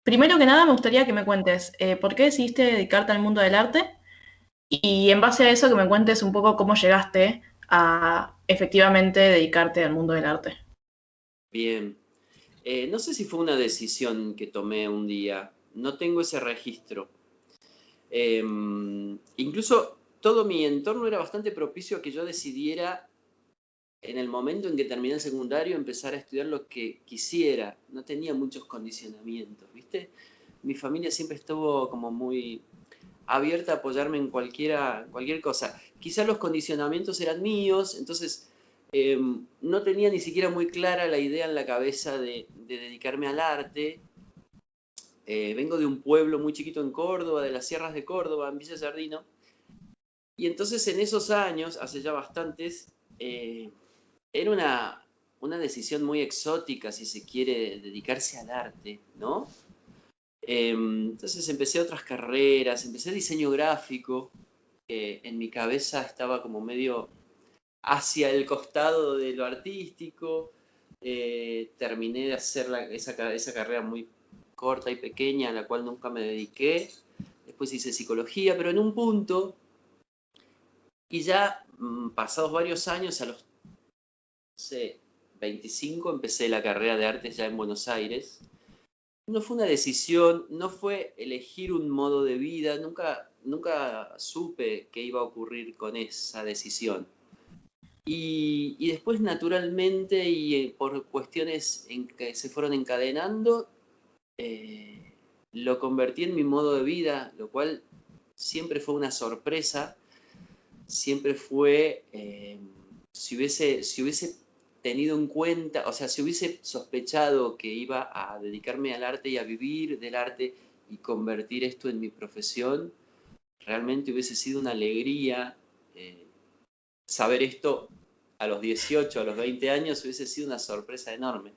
Primero que nada, me gustaría que me cuentes por qué decidiste dedicarte al mundo del arte y en base a eso que me cuentes un poco cómo llegaste a efectivamente dedicarte al mundo del arte. Bien. No sé si fue una decisión que tomé un día. No tengo ese registro. Incluso todo mi entorno era bastante propicio a que yo decidiera en el momento en que terminé el secundario empezar a estudiar lo que quisiera. No tenía muchos condicionamientos, ¿viste? Mi familia siempre estuvo como muy abierta a apoyarme en cualquier cosa. Quizás los condicionamientos eran míos, entonces no tenía ni siquiera muy clara la idea en la cabeza de dedicarme al arte. Vengo de un pueblo muy chiquito en Córdoba, de las sierras de Córdoba, en Villa Sardino, y entonces en esos años, hace ya bastantes, era una decisión muy exótica, si se quiere, dedicarse al arte, ¿no? Entonces empecé otras carreras, empecé diseño gráfico, en mi cabeza estaba como medio hacia el costado de lo artístico. Terminé de hacer esa carrera muy corta y pequeña, a la cual nunca me dediqué. Después hice psicología, pero en un punto, y ya pasados varios años, a los, no sé, 25, empecé la carrera de artes ya en Buenos Aires. No fue una decisión, no fue elegir un modo de vida, nunca supe qué iba a ocurrir con esa decisión. Y después, naturalmente, y por cuestiones en que se fueron encadenando, eh, lo convertí en mi modo de vida, lo cual siempre fue una sorpresa, siempre fue, si hubiese tenido en cuenta, o sea, si hubiese sospechado que iba a dedicarme al arte y a vivir del arte y convertir esto en mi profesión, realmente hubiese sido una alegría. Saber esto a los 18, a los 20 años hubiese sido una sorpresa enorme.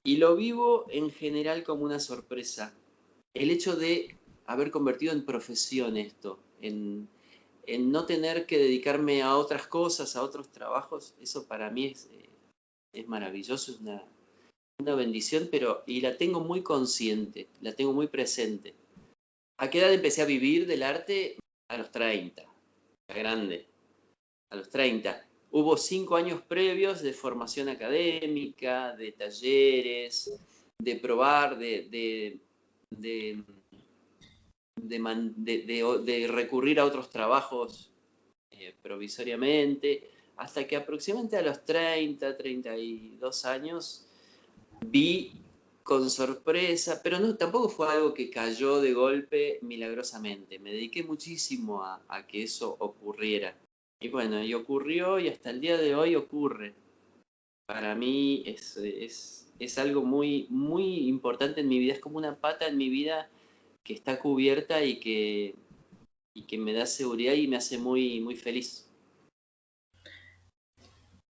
Y lo vivo en general como una sorpresa. El hecho de haber convertido en profesión esto, en no tener que dedicarme a otras cosas, a otros trabajos, eso para mí es maravilloso, es una bendición, pero y la tengo muy consciente, la tengo muy presente. ¿A qué edad empecé a vivir del arte? A los 30, a grande. A los 30. Hubo 5 años previos de formación académica, de talleres, de probar, de, de recurrir a otros trabajos provisoriamente, hasta que aproximadamente a los 30, 32 años vi con sorpresa, pero no, tampoco fue algo que cayó de golpe milagrosamente. Me dediqué muchísimo a que eso ocurriera. Y bueno, y ocurrió y hasta el día de hoy ocurre. Para mí es algo muy importante en mi vida, es como una pata en mi vida que está cubierta y que me da seguridad y me hace muy feliz.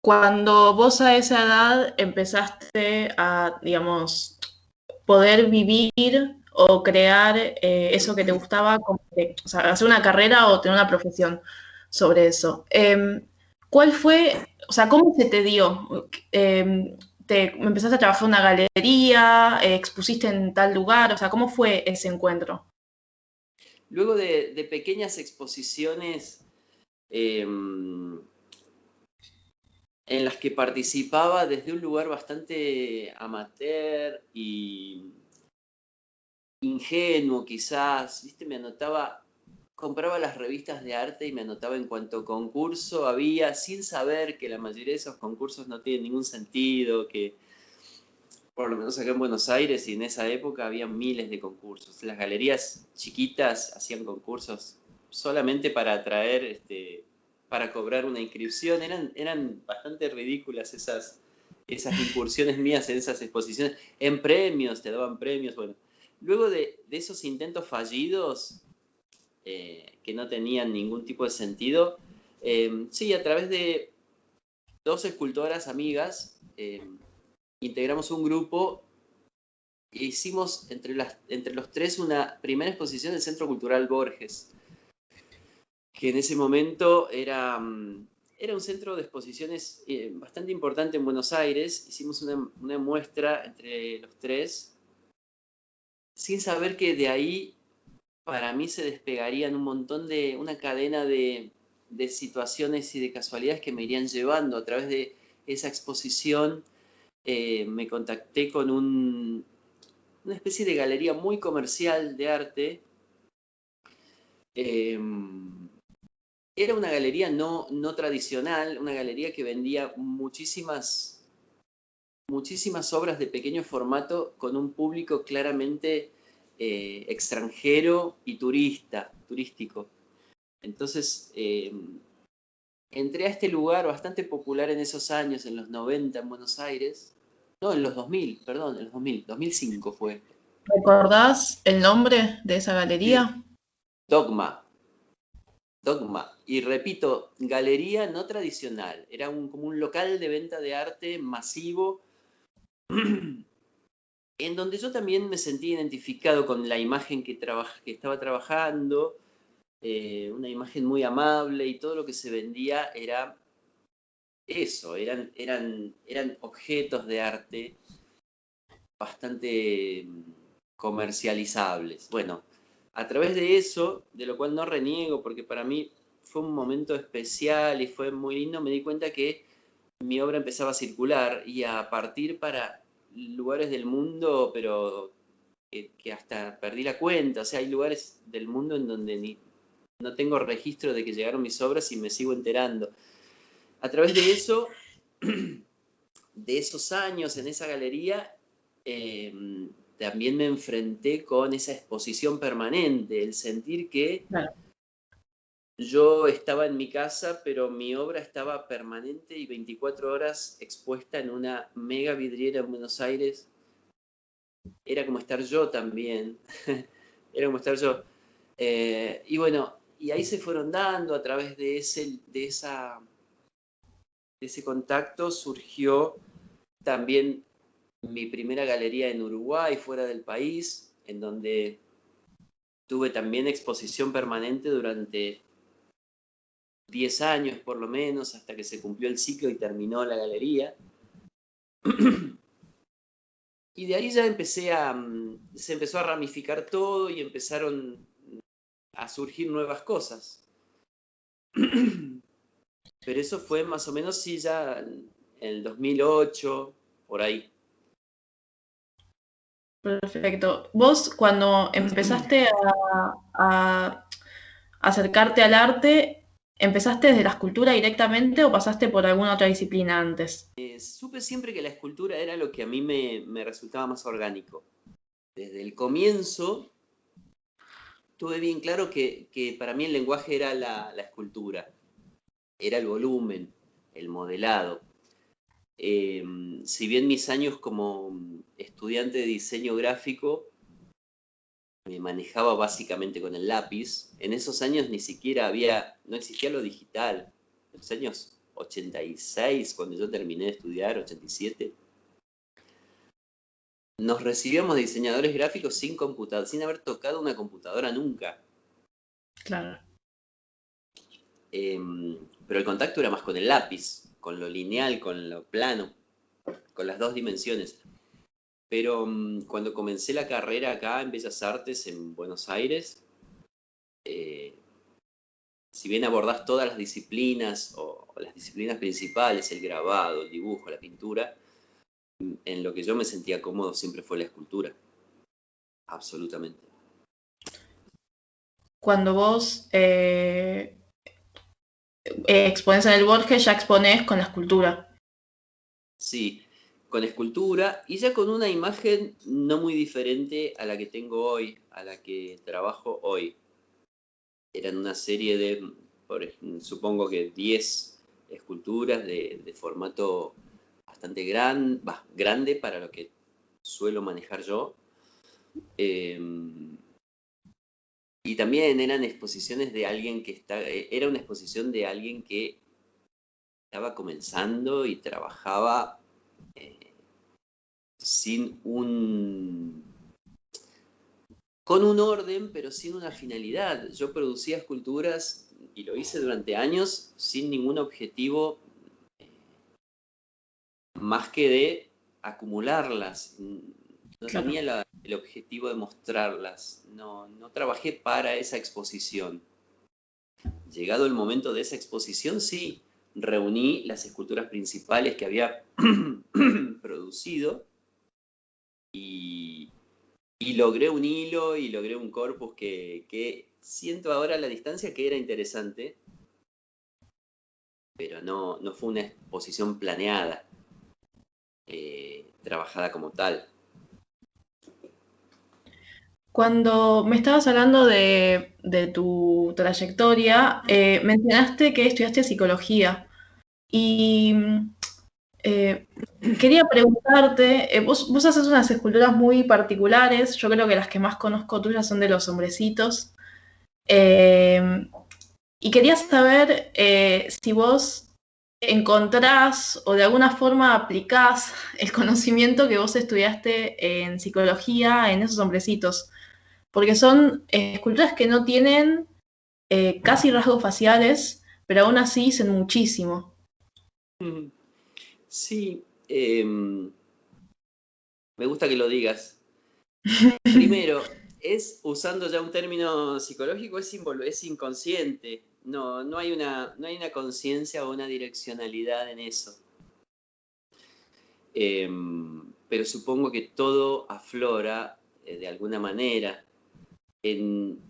Cuando vos a esa edad empezaste a, digamos, poder vivir o crear eso que te gustaba, o sea, hacer una carrera o tener una profesión sobre eso. ¿Cuál fue, o sea, cómo se te dio? ¿Te empezaste a trabajar en una galería? ¿Expusiste en tal lugar? O sea, ¿cómo fue ese encuentro? Luego de pequeñas exposiciones eh, en las que participaba desde un lugar bastante amateur y ingenuo quizás, ¿viste? Me anotaba, compraba las revistas de arte y me anotaba en cuanto concurso había, sin saber que la mayoría de esos concursos no tienen ningún sentido, que por lo menos acá en Buenos Aires y en esa época había miles de concursos. Las galerías chiquitas hacían concursos solamente para atraer, para cobrar una inscripción. Eran bastante ridículas esas incursiones mías en esas exposiciones. En premios, te daban premios. Bueno, luego de esos intentos fallidos, que no tenían ningún tipo de sentido, sí, a través de dos escultoras amigas, integramos un grupo e hicimos entre los tres una primera exposición del Centro Cultural Borges, que en ese momento era un centro de exposiciones bastante importante en Buenos Aires. Hicimos una muestra entre los tres sin saber que de ahí para mí se despegarían una cadena de situaciones y de casualidades que me irían llevando a través de esa exposición. Me contacté con una especie de galería muy comercial de arte. Era una galería no tradicional, una galería que vendía muchísimas obras de pequeño formato con un público claramente extranjero y turístico. Entonces, entré a este lugar bastante popular en esos años, en los 90 en Buenos Aires. No, en los 2000, perdón, en los 2005 fue. ¿Recordás el nombre de esa Sí. galería? Dogma. Y repito, galería no tradicional. Era como un local de venta de arte masivo en donde yo también me sentí identificado con la imagen que estaba trabajando, una imagen muy amable, y todo lo que se vendía era eso, eran objetos de arte bastante comercializables. Bueno, a través de eso, de lo cual no reniego, porque para mí fue un momento especial y fue muy lindo, me di cuenta que mi obra empezaba a circular y a partir para lugares del mundo, pero que hasta perdí la cuenta. O sea, hay lugares del mundo en donde no tengo registro de que llegaron mis obras y me sigo enterando. A través de eso, de esos años en esa galería, también me enfrenté con esa exposición permanente, el sentir que Claro. yo estaba en mi casa, pero mi obra estaba permanente y 24 horas expuesta en una mega vidriera en Buenos Aires. Era como estar yo también. Era como estar yo. Y bueno, y ahí se fueron dando a través de ese contacto, surgió también mi primera galería en Uruguay, fuera del país, en donde tuve también exposición permanente durante 10 años por lo menos, hasta que se cumplió el ciclo y terminó la galería. Y de ahí ya se empezó a ramificar todo y empezaron a surgir nuevas cosas. Pero eso fue más o menos, sí, ya en el 2008, por ahí. Perfecto. Vos cuando empezaste a acercarte al arte, ¿empezaste desde la escultura directamente o pasaste por alguna otra disciplina antes? Supe siempre que la escultura era lo que a mí me resultaba más orgánico. Desde el comienzo tuve bien claro que para mí el lenguaje era la escultura, era el volumen, el modelado. Si bien mis años como estudiante de diseño gráfico me manejaba básicamente con el lápiz, en esos años ni siquiera no existía lo digital. En los años 86, cuando yo terminé de estudiar, 87, nos recibíamos de diseñadores gráficos sin computadora, sin haber tocado una computadora nunca. Claro. Pero el contacto era más con el lápiz, con lo lineal, con lo plano, con las dos dimensiones. Pero cuando comencé la carrera acá en Bellas Artes, en Buenos Aires, si bien abordás todas las disciplinas o las disciplinas principales, el grabado, el dibujo, la pintura, en lo que yo me sentía cómodo siempre fue la escultura. Absolutamente. Cuando vos exponés en el Borges, ya exponés con la escultura. Sí, con escultura y ya con una imagen no muy diferente a la que tengo hoy, a la que trabajo hoy. Eran una serie de, supongo que 10 esculturas de formato bastante grande para lo que suelo manejar yo. Y también eran exposiciones de alguien era una exposición de alguien que estaba comenzando y trabajaba con un orden, pero sin una finalidad. Yo producía esculturas y lo hice durante años sin ningún objetivo más que de acumularlas. No Claro. tenía el objetivo de mostrarlas, no trabajé para esa exposición. Llegado el momento de esa exposición, sí, reuní las esculturas principales que había producido y, y logré un hilo y logré un corpus que siento ahora a la distancia que era interesante, pero no fue una exposición planeada, trabajada como tal. Cuando me estabas hablando de tu trayectoria, mencionaste que estudiaste psicología y eh, quería preguntarte, vos haces unas esculturas muy particulares, yo creo que las que más conozco tuyas son de los hombrecitos, eh, y quería saber si vos encontrás o de alguna forma aplicás el conocimiento que vos estudiaste en psicología en esos hombrecitos, porque son esculturas que no tienen casi rasgos faciales, pero aún así dicen muchísimo. Sí, me gusta que lo digas. Primero, es, usando ya un término psicológico, es inconsciente. No hay una conciencia o una direccionalidad en eso. Pero supongo que todo aflora de alguna manera. En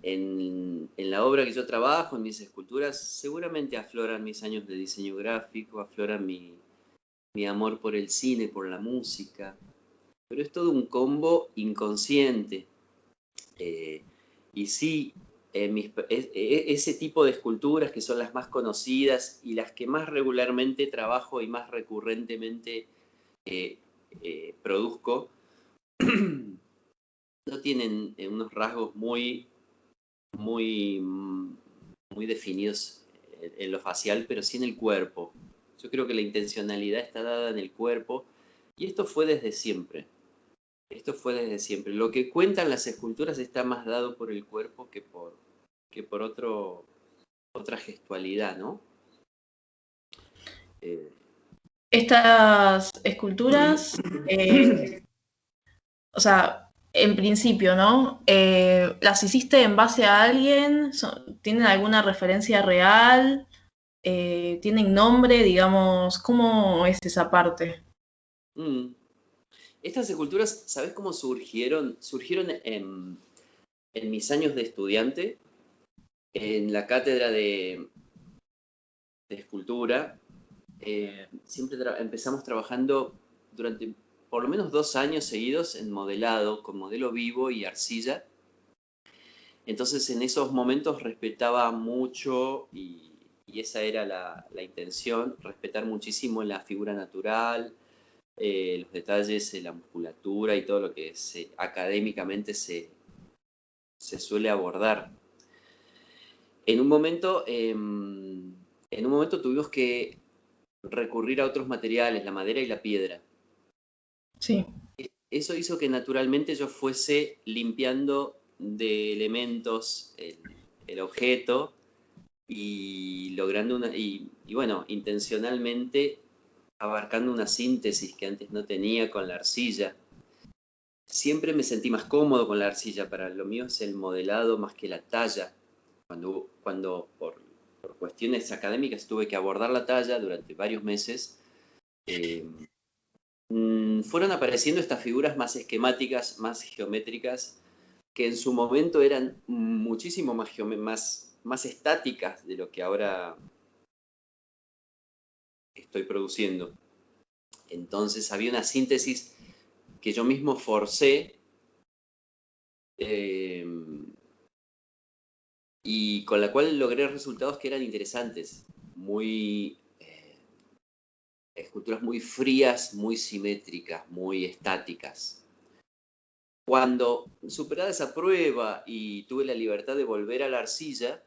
la obra que yo trabajo, en mis esculturas, seguramente afloran mis años de diseño gráfico, afloran mi amor por el cine, por la música, pero es todo un combo inconsciente. Y sí, ese tipo de esculturas que son las más conocidas y las que más regularmente trabajo y más recurrentemente eh, produzco, no tienen unos rasgos muy, muy definidos en lo facial, pero sí en el cuerpo. Yo creo que la intencionalidad está dada en el cuerpo y esto fue desde siempre. Esto fue desde siempre. Lo que cuentan las esculturas está más dado por el cuerpo que por otra gestualidad, ¿no? Eh, Estas esculturas, o sea, en principio, ¿no? ¿Las hiciste en base a alguien? ¿Tienen alguna referencia real? ¿Tienen nombre? Digamos, ¿cómo es esa parte? mm. Estas esculturas, ¿sabes cómo surgieron? Surgieron en mis años de estudiante, en la cátedra de escultura. Siempre empezamos trabajando durante por lo menos 2 años seguidos en modelado, con modelo vivo y arcilla. Entonces en esos momentos respetaba mucho y esa era la intención, respetar muchísimo la figura natural, los detalles, la musculatura y todo lo que académicamente se suele abordar. En un momento, en un momento tuvimos que recurrir a otros materiales, la madera y la piedra. Sí. Eso hizo que naturalmente yo fuese limpiando de elementos el objeto y logrando y bueno, intencionalmente abarcando una síntesis que antes no tenía con la arcilla. Siempre me sentí más cómodo con la arcilla, para lo mío es el modelado más que la talla. Cuando por cuestiones académicas tuve que abordar la talla durante varios meses, eh, fueron apareciendo estas figuras más esquemáticas, más geométricas, que en su momento eran muchísimo más estáticas de lo que ahora estoy produciendo. Entonces había una síntesis que yo mismo forcé eh, y con la cual logré resultados que eran interesantes, esculturas muy frías, muy simétricas, muy estáticas. Cuando superada esa prueba y tuve la libertad de volver a la arcilla,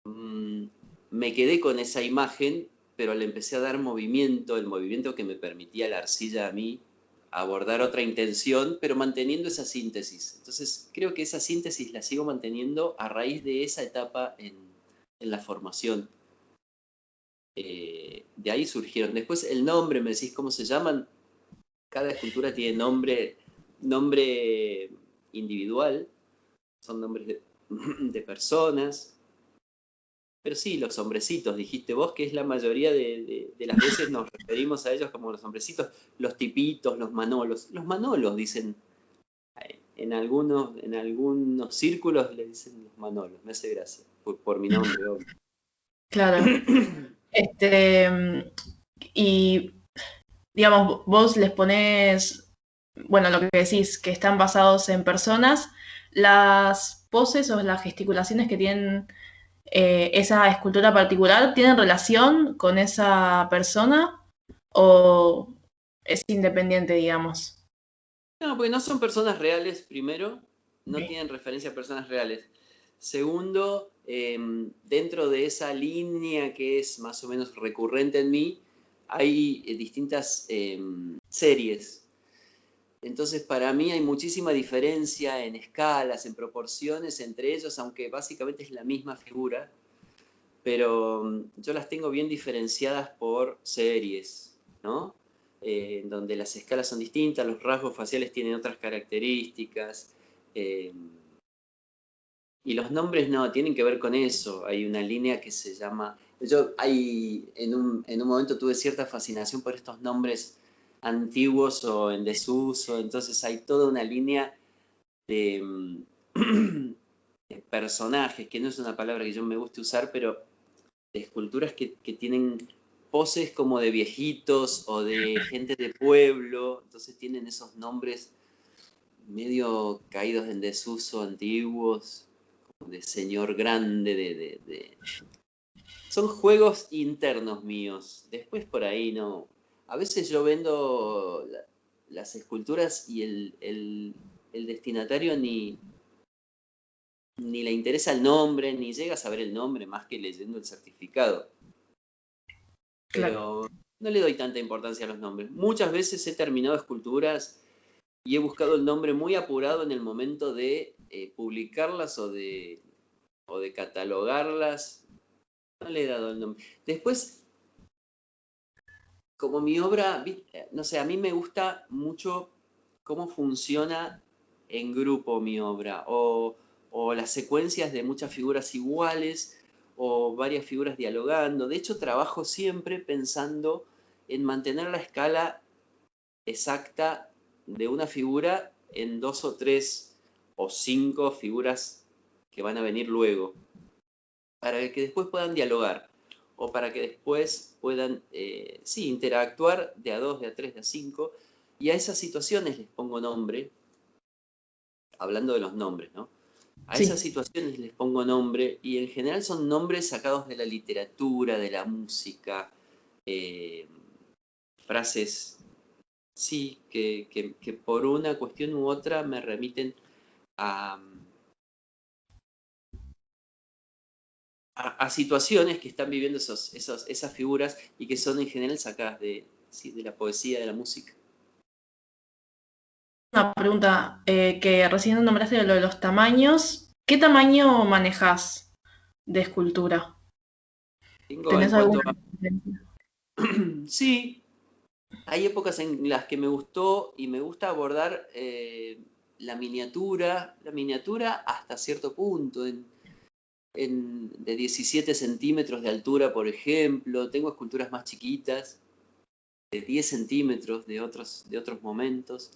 me quedé con esa imagen, pero le empecé a dar movimiento, el movimiento que me permitía la arcilla a mí abordar otra intención, pero manteniendo esa síntesis. Entonces creo que esa síntesis la sigo manteniendo a raíz de esa etapa en la formación. De ahí surgieron. Después el nombre, me decís cómo se llaman. Cada escultura tiene nombre nombre individual, son nombres de personas. Pero sí, los hombrecitos, dijiste vos, que es la mayoría de las veces nos referimos a ellos como los hombrecitos, los tipitos, los manolos. Los manolos dicen, en algunos círculos le dicen los manolos, me hace gracia, por mi nombre, obvio. Claro. Y digamos, vos les ponés, bueno, lo que decís, que están basados en personas, las poses o las gesticulaciones que tienen esa escultura particular, ¿tienen relación con esa persona o es independiente, digamos? No, porque no son personas reales, primero, no Ok. tienen referencia a personas reales. Segundo, dentro de esa línea que es más o menos recurrente en mí, hay distintas series. Entonces, para mí hay muchísima diferencia en escalas, en proporciones entre ellos, aunque básicamente es la misma figura, pero yo las tengo bien diferenciadas por series, ¿no? Donde las escalas son distintas, los rasgos faciales tienen otras características, eh, y los nombres no, tienen que ver con eso. Hay una línea que se llama... en un momento tuve cierta fascinación por estos nombres antiguos o en desuso, entonces hay toda una línea de, de personajes, que no es una palabra que yo me guste usar, pero de esculturas que tienen poses como de viejitos o de gente de pueblo, entonces tienen esos nombres medio caídos en desuso, antiguos, como de señor grande, Son juegos internos míos, después por ahí no. A veces yo vendo las esculturas y el destinatario ni le interesa el nombre, ni llega a saber el nombre más que leyendo el certificado. Claro. Pero no le doy tanta importancia a los nombres. Muchas veces he terminado esculturas y he buscado el nombre muy apurado en el momento de publicarlas o de catalogarlas. No le he dado el nombre. Después, como mi obra, no sé, a mí me gusta mucho cómo funciona en grupo mi obra, o las secuencias de muchas figuras iguales, o varias figuras dialogando. De hecho, trabajo siempre pensando en mantener la escala exacta de una figura en 2 o 3 o 5 figuras que van a venir luego, para que después puedan dialogar o para que después puedan, sí, interactuar de a 2, de a 3, de a 5, y a esas situaciones les pongo nombre, hablando de los nombres, ¿no? A esas Sí. situaciones les pongo nombre y en general son nombres sacados de la literatura, de la música, eh, frases, sí, que por una cuestión u otra me remiten a, a situaciones que están viviendo esas figuras y que son en general sacadas sí, de la poesía, de la música. Una pregunta que recién nombraste lo de los tamaños. ¿Qué tamaño manejas de escultura? Tengo en ¿Tenés cuanto alguna a... referencia? Sí, hay épocas en las que me gustó y me gusta abordar la miniatura hasta cierto punto, de 17 centímetros de altura, por ejemplo. Tengo esculturas más chiquitas, de 10 centímetros de otros momentos.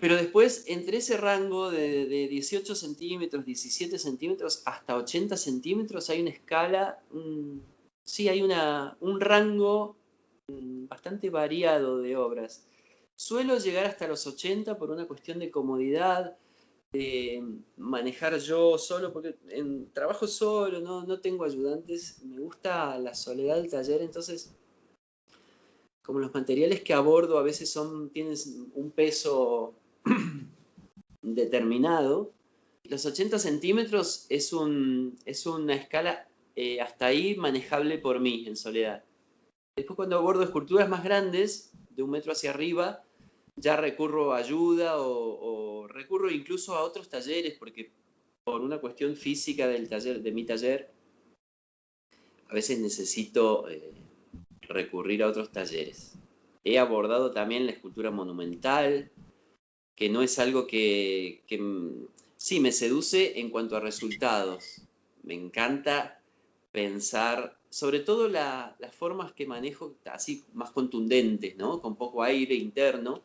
Pero después, entre ese rango de 18 centímetros, 17 centímetros, hasta 80 centímetros, hay una escala, sí, hay un rango bastante variado de obras. Suelo llegar hasta los 80 por una cuestión de comodidad, de manejar yo solo, porque trabajo solo, no tengo ayudantes, me gusta la soledad del taller, entonces como los materiales que abordo a veces tienen un peso determinado, los 80 centímetros es una escala hasta ahí manejable por mí en soledad. Después cuando abordo esculturas más grandes, de 1 metro hacia arriba, ya recurro a ayuda o recurro incluso a otros talleres, porque por una cuestión física de mi taller, a veces necesito recurrir a otros talleres. He abordado también la escultura monumental, no es algo que sí me seduce en cuanto a resultados. Me encanta pensar, sobre todo las formas que manejo así más contundentes, ¿no? Con poco aire interno.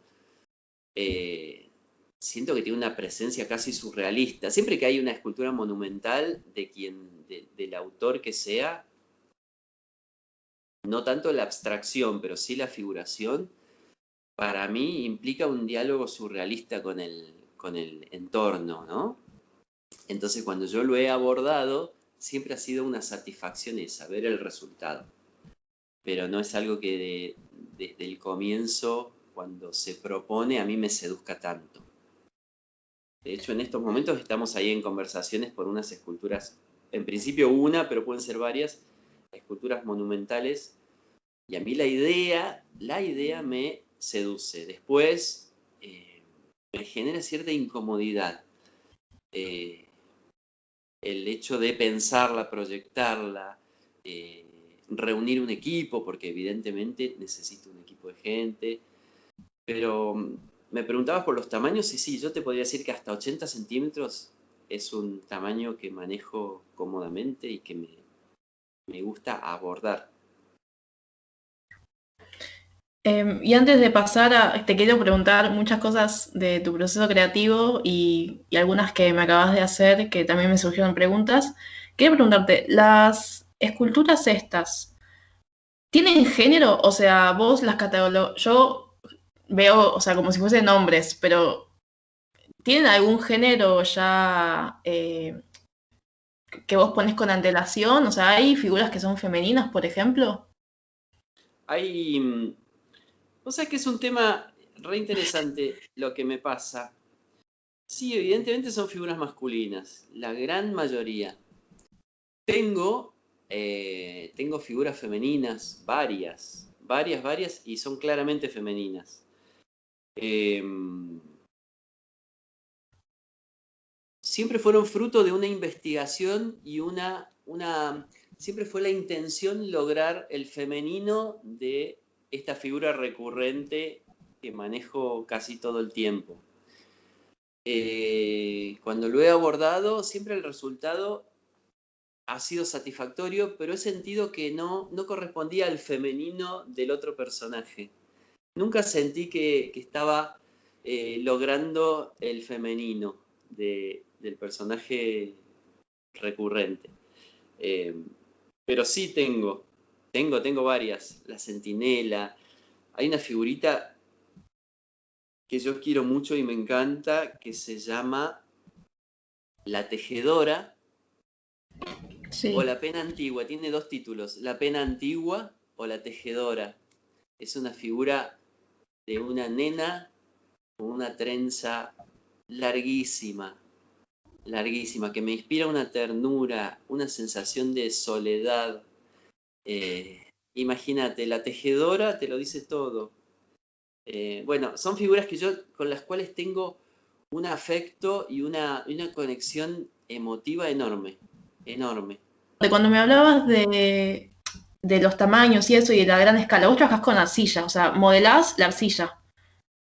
Siento que tiene una presencia casi surrealista. Siempre que hay una escultura monumental del autor que sea, no tanto la abstracción, pero sí la figuración, para mí implica un diálogo surrealista con el entorno, ¿no? Entonces, cuando yo lo he abordado, siempre ha sido una satisfacción esa, ver el resultado. Pero no es algo que desde el comienzo, cuando se propone, a mí me seduzca tanto. De hecho, en estos momentos estamos ahí en conversaciones por unas esculturas, en principio una, pero pueden ser varias, esculturas monumentales. Y a mí la idea me seduce. Después me genera cierta incomodidad. El hecho de pensarla, proyectarla, reunir un equipo, porque evidentemente necesito un equipo de gente. Pero me preguntabas por los tamaños, y sí, yo te podría decir que hasta 80 centímetros es un tamaño que manejo cómodamente y que me gusta abordar. Y antes de pasar te quiero preguntar muchas cosas de tu proceso creativo y algunas que me acabas de hacer que también me surgieron preguntas. Quiero preguntarte, ¿las esculturas estas tienen género? O sea, vos las catalogas, yo veo, o sea, como si fuesen nombres, pero ¿tienen algún género ya que vos pones con antelación? O sea, ¿hay figuras que son femeninas, por ejemplo? Hay, o sea que es un tema re interesante lo que me pasa. Sí, evidentemente son figuras masculinas, la gran mayoría. Tengo figuras femeninas, varias, y son claramente femeninas. Siempre fueron fruto de una investigación y siempre fue la intención lograr el femenino de esta figura recurrente que manejo casi todo el tiempo. Cuando lo he abordado, siempre el resultado ha sido satisfactorio, pero he sentido que no correspondía al femenino del otro personaje. Nunca sentí que estaba logrando el femenino del personaje recurrente. Pero sí tengo varias. La centinela. Hay una figurita que yo quiero mucho y me encanta, que se llama La Tejedora o Sí. La Pena Antigua. Tiene dos títulos, La Pena Antigua o La Tejedora. Es una figura de una nena con una trenza larguísima, que me inspira una ternura, una sensación de soledad. Imagínate, La Tejedora te lo dice todo. Bueno, son figuras con las cuales tengo un afecto y una conexión emotiva enorme. Cuando me hablabas de los tamaños y eso y de la gran escala, vos trabajás con arcilla, o sea, modelás la arcilla.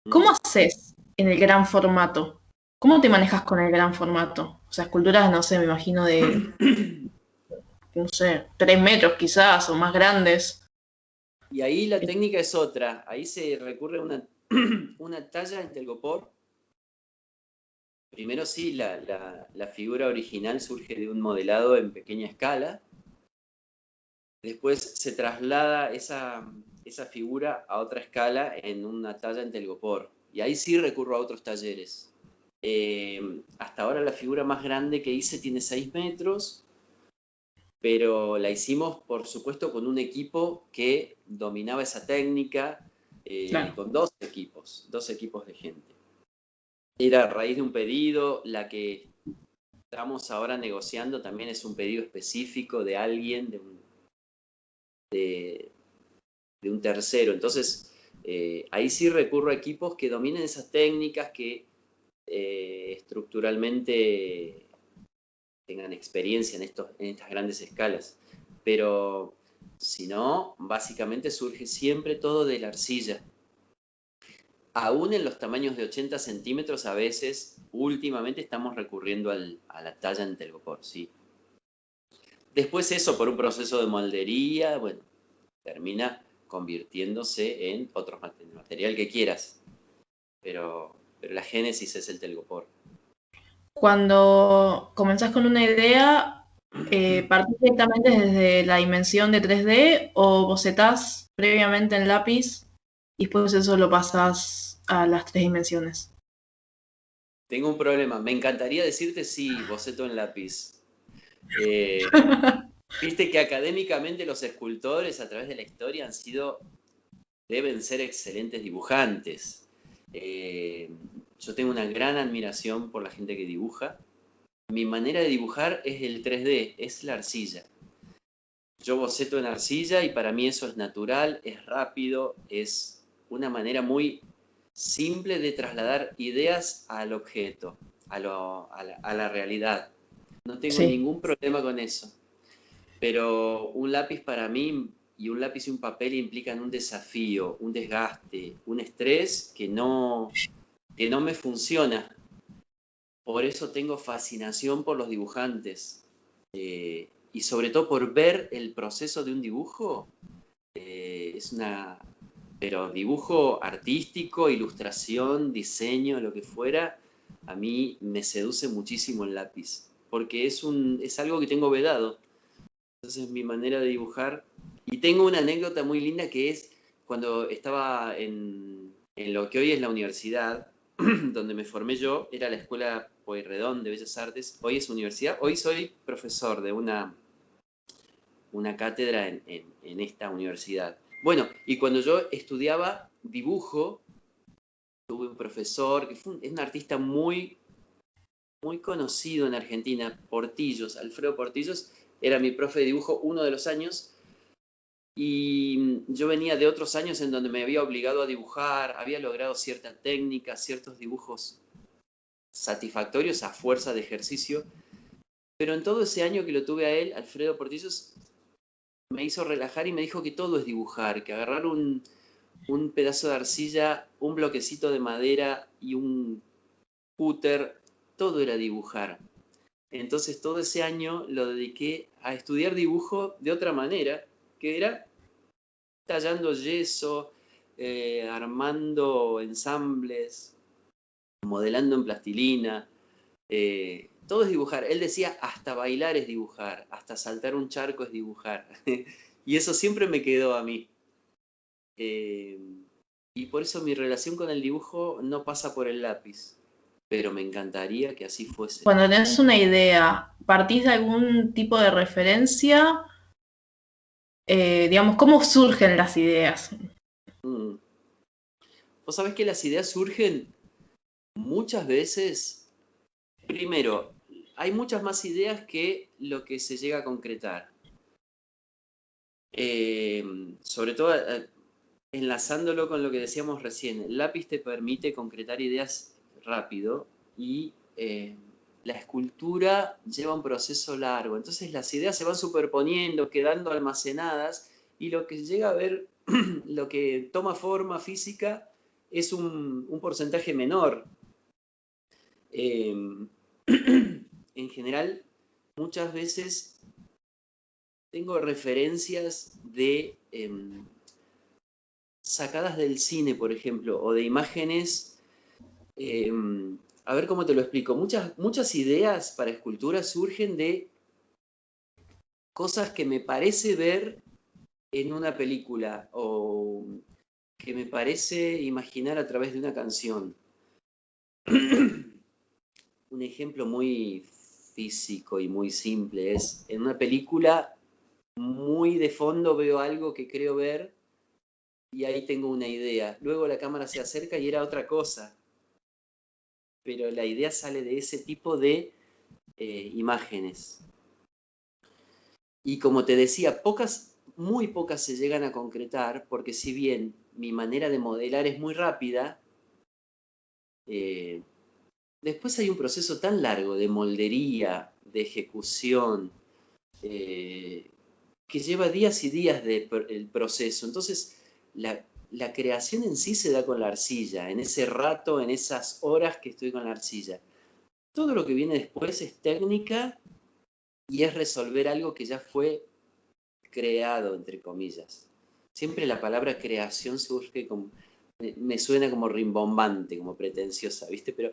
¿Cómo haces en el gran formato? ¿Cómo te manejas con el gran formato? O sea, esculturas, no sé, me imagino de, no sé, 3 metros quizás o más grandes. Y ahí la técnica es otra. Ahí se recurre a una talla en telgopor. Primero sí, la figura original surge de un modelado en pequeña escala. Después se traslada esa figura a otra escala en una talla en telgopor. Y ahí sí recurro a otros talleres. Hasta ahora la figura más grande que hice tiene 6 metros, pero la hicimos, por supuesto, con un equipo que dominaba esa técnica, Claro. con dos equipos de gente. Era a raíz de un pedido, la que estamos ahora negociando también es un pedido específico de alguien, de un tercero. Entonces, ahí sí recurro a equipos que dominen esas técnicas, que estructuralmente tengan experiencia en estas grandes escalas. Pero si no, básicamente surge siempre todo de la arcilla. aún en los tamaños de 80 centímetros, a veces, últimamente estamos recurriendo a la talla en telgopor, sí. Después eso, por un proceso de moldería, bueno, termina convirtiéndose en otro material que quieras. Pero la génesis es el telgopor. Cuando comenzás con una idea, ¿partís directamente desde la dimensión de 3D o bocetás previamente en lápiz y después eso lo pasás a las 3 dimensiones? Tengo un problema. Me encantaría decirte sí, boceto en lápiz. Eh, Viste que académicamente los escultores a través de la historia deben ser excelentes dibujantes. Yo tengo una gran admiración por la gente que dibuja. Mi manera de dibujar es el 3D, es la arcilla. Yo boceto en arcilla y para mí eso es natural, es rápido, es una manera muy simple de trasladar ideas al objeto, a la realidad. No tengo Sí. ningún problema con eso. Pero un lápiz para mí y un lápiz y un papel implican un desafío, un desgaste, un estrés que no me funciona. Por eso tengo fascinación por los dibujantes. Y sobre todo por ver el proceso de un dibujo. Pero dibujo artístico, ilustración, diseño, lo que fuera, a mí me seduce muchísimo el lápiz. Porque es algo que tengo vedado. Entonces mi manera de dibujar. Y tengo una anécdota muy linda que es cuando estaba en lo que hoy es la universidad, donde me formé yo, era la Escuela Pueyrredón de Bellas Artes, hoy es universidad, hoy soy profesor de una cátedra en esta universidad. Bueno, y cuando yo estudiaba dibujo, tuve un profesor que es un artista muy, muy conocido en Argentina, Portillos, Alfredo Portillos, era mi profe de dibujo uno de los años, y yo venía de otros años en donde me había obligado a dibujar, había logrado cierta técnica, ciertos dibujos satisfactorios a fuerza de ejercicio, pero en todo ese año que lo tuve a él, Alfredo Portillos me hizo relajar y me dijo que todo es dibujar, que agarrar un pedazo de arcilla, un bloquecito de madera y un cúter, todo era dibujar. Entonces todo ese año lo dediqué a estudiar dibujo de otra manera, que era tallando yeso, armando ensambles, modelando en plastilina. Todo es dibujar. Él decía, hasta bailar es dibujar, hasta saltar un charco es dibujar. Y eso siempre me quedó a mí. Y por eso mi relación con el dibujo no pasa por el lápiz, pero me encantaría que así fuese. Cuando tenés una idea, ¿partís de algún tipo de referencia? Digamos, ¿cómo surgen las ideas? Mm. Vos sabés que las ideas surgen muchas veces. Primero, hay muchas más ideas que lo que se llega a concretar. Sobre todo enlazándolo con lo que decíamos recién, el lápiz te permite concretar ideas rápido y la escultura lleva un proceso largo. Entonces las ideas se van superponiendo, quedando almacenadas y lo que llega a ver, lo que toma forma física es un porcentaje menor. En general, muchas veces tengo referencias de sacadas del cine, por ejemplo, o de imágenes. A ver cómo te lo explico. Muchas ideas para escultura surgen de cosas que me parece ver en una película o que me parece imaginar a través de una canción. Un ejemplo muy físico y muy simple es, en una película muy de fondo veo algo que creo ver y ahí tengo una idea. Luego la cámara se acerca y era otra cosa. Pero la idea sale de ese tipo de imágenes. Y como te decía, muy pocas se llegan a concretar, porque si bien mi manera de modelar es muy rápida, después hay un proceso tan largo de moldería, de ejecución, que lleva días y días el proceso. Entonces, la creación en sí se da con la arcilla, en ese rato, en esas horas que estoy con la arcilla. Todo lo que viene después es técnica y es resolver algo que ya fue creado, entre comillas. Siempre la palabra creación surge como, me suena como rimbombante, como pretenciosa, ¿viste? Pero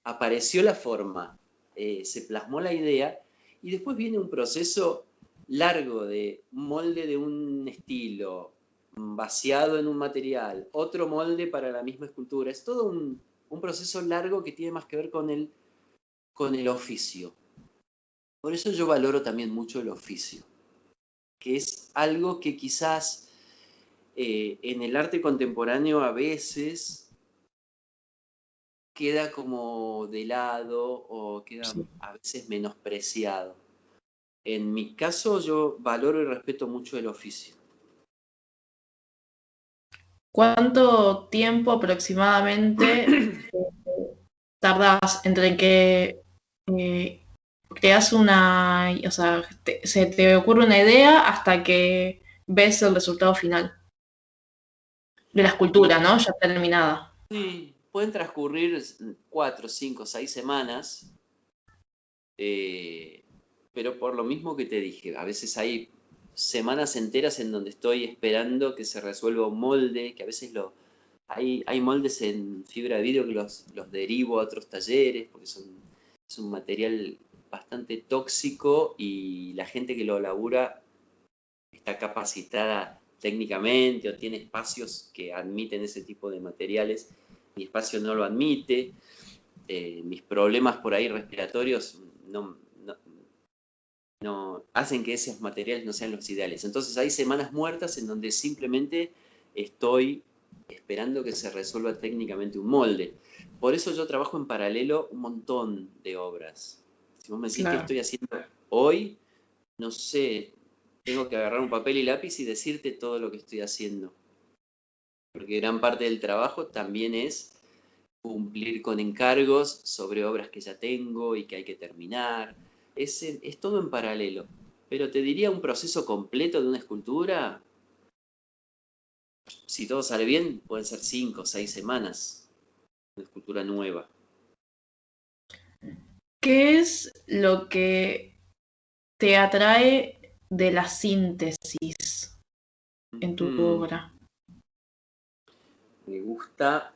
apareció la forma, se plasmó la idea y después viene un proceso largo de molde de un estilo, vaciado en un material, otro molde para la misma escultura. Es todo un proceso largo que tiene más que ver con el oficio. Por eso yo valoro también mucho el oficio, que es algo que quizás en el arte contemporáneo a veces queda como de lado o queda a veces menospreciado. En mi caso yo valoro y respeto mucho el oficio. ¿Cuánto tiempo aproximadamente tardás entre que creas una, o sea, se te ocurre una idea hasta que ves el resultado final de la Y escultura, ¿no? Ya terminada. sí, pueden transcurrir 4, 5, 6 semanas, pero por lo mismo que te dije, a veces hay semanas enteras en donde estoy esperando que se resuelva un molde, que a veces hay moldes en fibra de vidrio que los derivo a otros talleres, porque es un material bastante tóxico y la gente que lo labura está capacitada técnicamente o tiene espacios que admiten ese tipo de materiales. Mi espacio no lo admite. Mis problemas por ahí respiratorios no hacen que esos materiales no sean los ideales. Entonces hay semanas muertas en donde simplemente estoy esperando que se resuelva técnicamente un molde. Por eso yo trabajo en paralelo un montón de obras. Si vos me decís qué Claro. estoy haciendo hoy, no sé, tengo que agarrar un papel y lápiz y decirte todo lo que estoy haciendo. Porque gran parte del trabajo también es cumplir con encargos sobre obras que ya tengo y que hay que terminar. Es todo en paralelo. Pero te diría un proceso completo de una escultura, si todo sale bien, pueden ser 5 o 6 semanas. Una escultura nueva. ¿Qué es lo que te atrae de la síntesis en tu obra? Me gusta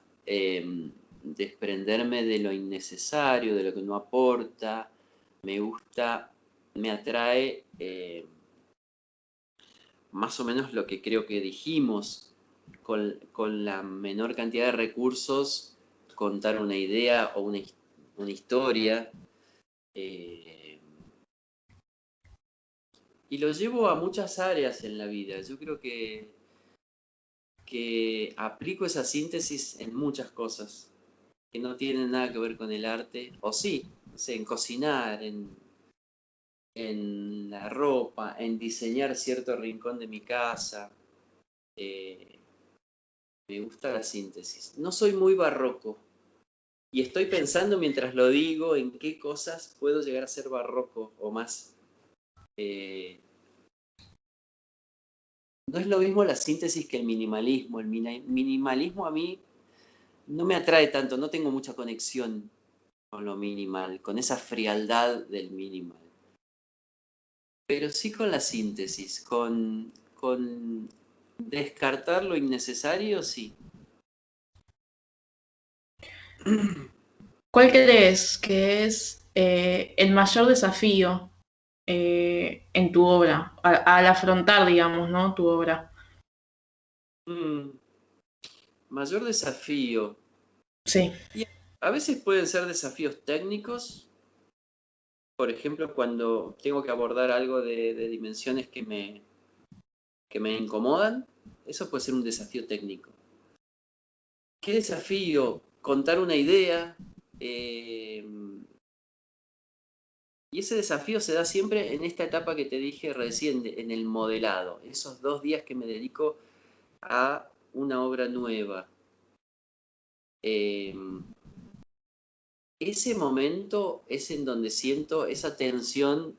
desprenderme de lo innecesario, de lo que no aporta. Me atrae más o menos lo que creo que dijimos, con la menor cantidad de recursos, contar una idea o una historia. Y lo llevo a muchas áreas en la vida. Yo creo que aplico esa síntesis en muchas cosas que no tienen nada que ver con el arte, o sí, no sé, en cocinar, en la ropa, en diseñar cierto rincón de mi casa. Me gusta la síntesis. No soy muy barroco y estoy pensando mientras lo digo en qué cosas puedo llegar a ser barroco o más. No es lo mismo la síntesis que el minimalismo. El minimalismo a mí no me atrae tanto, no tengo mucha conexión con lo minimal, con esa frialdad del minimal. Pero sí con la síntesis, con descartar lo innecesario, sí. ¿Cuál crees que es el mayor desafío en tu obra, al afrontar, digamos, ¿no? Tu obra. Mayor desafío. Sí. Y a veces pueden ser desafíos técnicos, por ejemplo, cuando tengo que abordar algo de dimensiones que me incomodan, eso puede ser un desafío técnico. ¿Qué desafío? Contar una idea. Y ese desafío se da siempre en esta etapa que te dije recién, en el modelado. Esos 2 días que me dedico a una obra nueva. Ese momento es en donde siento esa tensión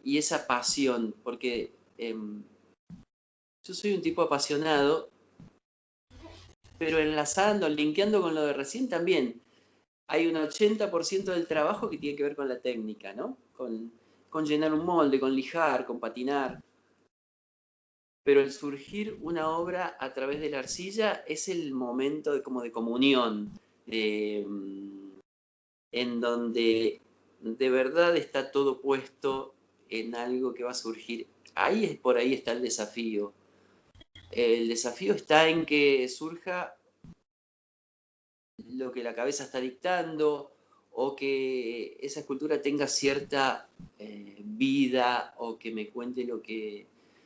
y esa pasión, porque Yo soy un tipo apasionado, pero enlazando, linkeando con lo de recién también, hay un 80% del trabajo que tiene que ver con la técnica, ¿no? Con llenar un molde, con lijar, con patinar. Pero el surgir una obra a través de la arcilla es el momento como de comunión, en donde de verdad está todo puesto en algo que va a surgir. Por ahí está el desafío. El desafío está en que surja lo que la cabeza está dictando, o que esa escultura tenga cierta vida, o que me cuente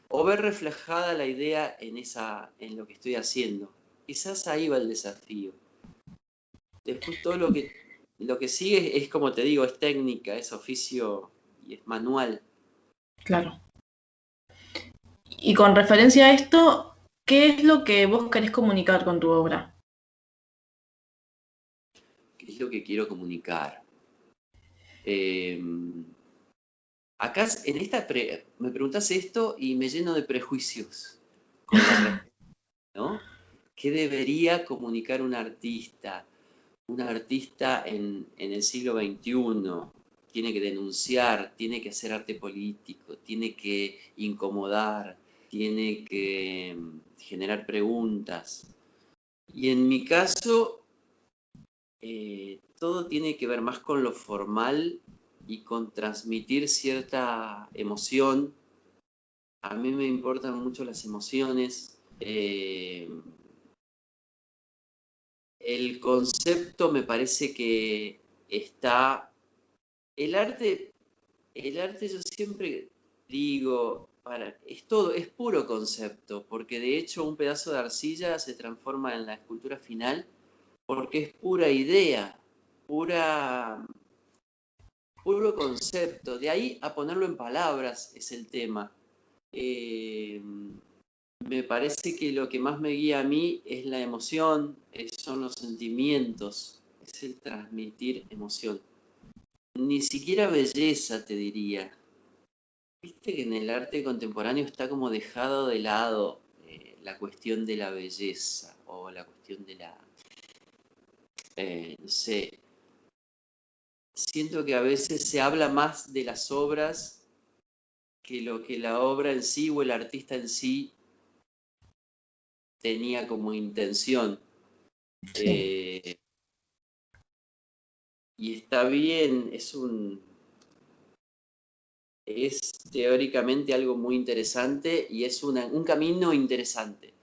o ver reflejada la idea en lo que estoy haciendo. Quizás ahí va el desafío. Después todo lo que sigue es, como te digo, es técnica, es oficio y es manual. Claro. Y con referencia a esto, ¿qué es lo que vos querés comunicar con tu obra? ¿Qué es lo que quiero comunicar? Acá en me preguntás esto y me lleno de prejuicios con la respuesta, ¿no? ¿Qué debería comunicar un artista? Un artista en el siglo XXI tiene que denunciar, tiene que hacer arte político, tiene que incomodar, tiene que generar preguntas. Y en mi caso, todo tiene que ver más con lo formal y con transmitir cierta emoción. A mí me importan mucho las emociones. El concepto me parece que está... El arte yo siempre digo, es puro concepto, porque de hecho un pedazo de arcilla se transforma en la escultura final porque es pura idea, puro concepto. De ahí a ponerlo en palabras es el tema. Me parece que lo que más me guía a mí es la emoción, son los sentimientos, es el transmitir emoción. Ni siquiera belleza, te diría. Viste que en el arte contemporáneo está como dejado de lado la cuestión de la belleza o la cuestión de la... no sé, siento que a veces se habla más de las obras que lo que la obra en sí o el artista en sí tenía como intención. Sí. Y está bien, es teóricamente algo muy interesante y es un camino interesante.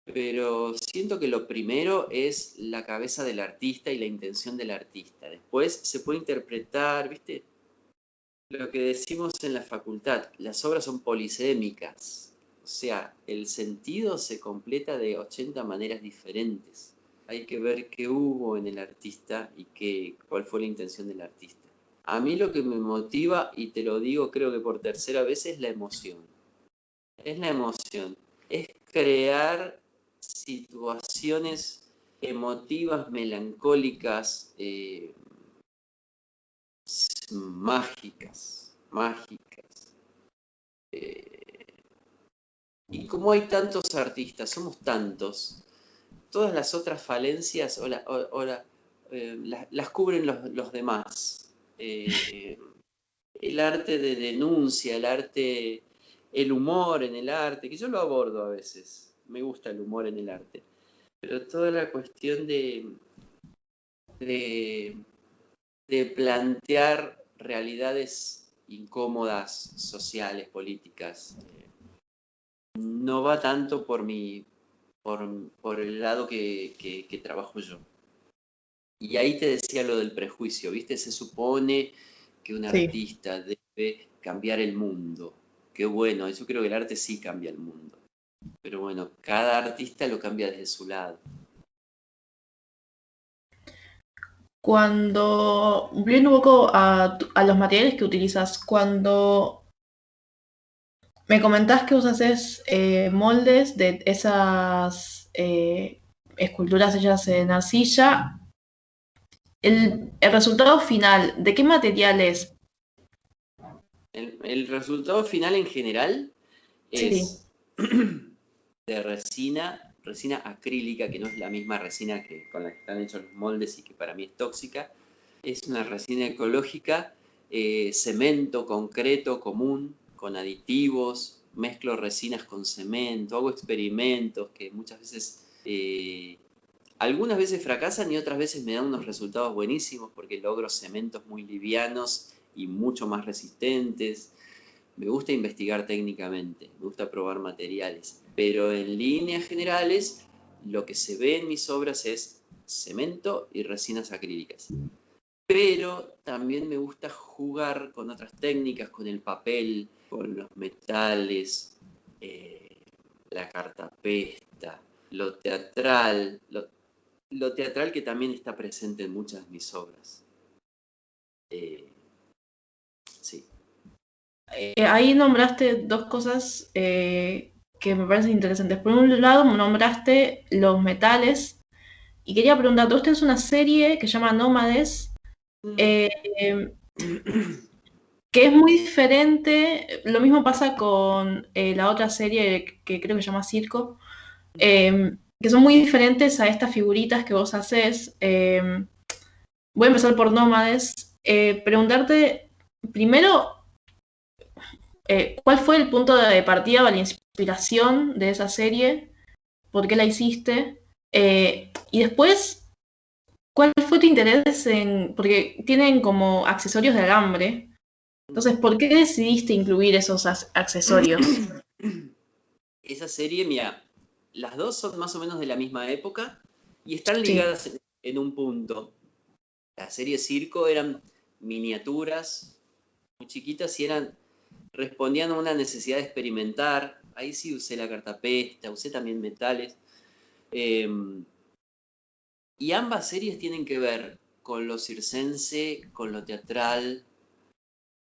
Pero siento que lo primero es la cabeza del artista y la intención del artista. Después se puede interpretar, ¿viste? Lo que decimos en la facultad, las obras son polisémicas. O sea, el sentido se completa de 80 maneras diferentes. Hay que ver qué hubo en el artista y cuál fue la intención del artista. A mí lo que me motiva, y te lo digo creo que por tercera vez, es la emoción. Es la emoción. Es crear situaciones emotivas, melancólicas, mágicas. Y como hay tantos artistas, somos tantos, todas las otras falencias las cubren los demás. El arte de denuncia, el humor en el arte, que yo lo abordo a veces, me gusta el humor en el arte, pero toda la cuestión de plantear realidades incómodas, sociales, políticas, no va tanto por el lado que trabajo yo. Y ahí te decía lo del prejuicio, ¿viste? Se supone que un artista debe cambiar el mundo. Qué bueno, yo creo que el arte sí cambia el mundo. Pero bueno, cada artista lo cambia desde su lado. Cuando, volviendo un poco a los materiales que utilizas, cuando me comentás que usas moldes de esas esculturas hechas en arcilla, el resultado final, ¿de qué material es? El resultado final en general Sí. es de resina acrílica, que no es la misma resina con la que están hechos los moldes y que para mí es tóxica. Es una resina ecológica, cemento, concreto común, con aditivos, mezclo resinas con cemento, hago experimentos que muchas veces, algunas veces fracasan y otras veces me dan unos resultados buenísimos porque logro cementos muy livianos y mucho más resistentes. Me gusta investigar técnicamente, me gusta probar materiales, pero en líneas generales lo que se ve en mis obras es cemento y resinas acrílicas. Pero también me gusta jugar con otras técnicas, con el papel, con los metales, la cartapesta, lo teatral que también está presente en muchas de mis obras. Sí. Ahí nombraste dos cosas que me parecen interesantes. Por un lado, nombraste los metales y quería preguntarte, usted es una serie que se llama Nómades, eh, que es muy diferente. Lo mismo pasa con la otra serie que creo que se llama Circo, que son muy diferentes a estas figuritas que vos haces. Voy a empezar por Nómades. Preguntarte primero, ¿cuál fue el punto de partida o la inspiración de esa serie? ¿Por qué la hiciste? Y después, ¿cuál fue tu interés en...? Porque tienen como accesorios de alambre. Entonces, ¿por qué decidiste incluir esos accesorios? Esa serie, mira, las dos son más o menos de la misma época y están Sí. ligadas en un punto. La serie Circo eran miniaturas muy chiquitas y respondían a una necesidad de experimentar. Ahí sí usé la cartapesta, usé también metales. Y ambas series tienen que ver con lo circense, con lo teatral.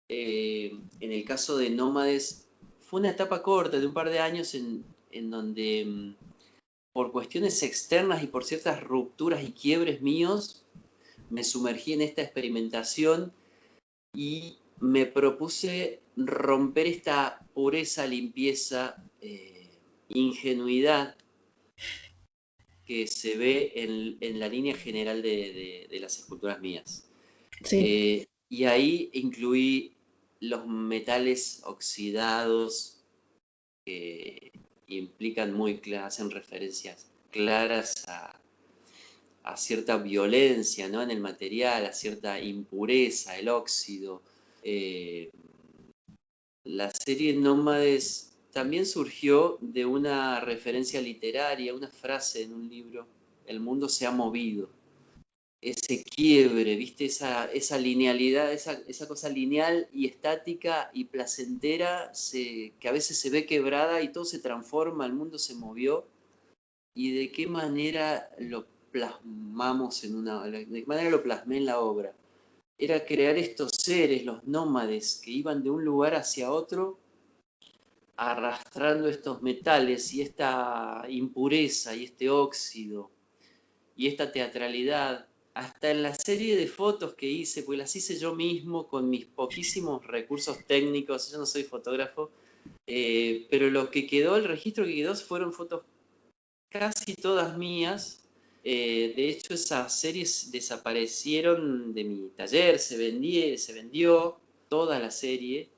En el caso de Nómades, fue una etapa corta de un par de años en donde, por cuestiones externas y por ciertas rupturas y quiebres míos, me sumergí en esta experimentación y me propuse romper esta pureza, limpieza, ingenuidad que se ve en la línea general de las esculturas mías. Sí. Y ahí incluí los metales oxidados que implican hacen referencias claras a cierta violencia, ¿no?, en el material, a cierta impureza, el óxido. La serie Nómades también surgió de una referencia literaria, una frase en un libro: el mundo se ha movido. Ese quiebre, ¿viste? Esa linealidad, esa cosa lineal y estática y placentera que a veces se ve quebrada y todo se transforma, el mundo se movió. ¿Y de qué manera lo plasmamos de qué manera lo plasmé en la obra? Era crear estos seres, los nómades, que iban de un lugar hacia otro arrastrando estos metales y esta impureza y este óxido y esta teatralidad. Hasta en la serie de fotos que hice, pues las hice yo mismo con mis poquísimos recursos técnicos. Yo no soy fotógrafo, pero el registro que quedó fueron fotos casi todas mías. De hecho, esas series desaparecieron de mi taller, se vendió toda la serie.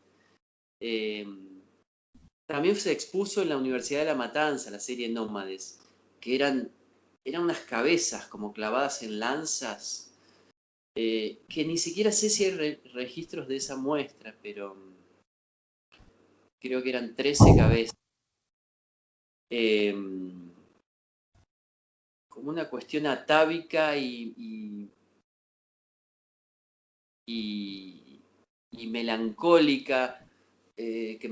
También se expuso en la Universidad de La Matanza la serie Nómades, que eran unas cabezas como clavadas en lanzas, que ni siquiera sé si hay registros de esa muestra, pero creo que eran 13 cabezas. Como una cuestión atávica y melancólica, que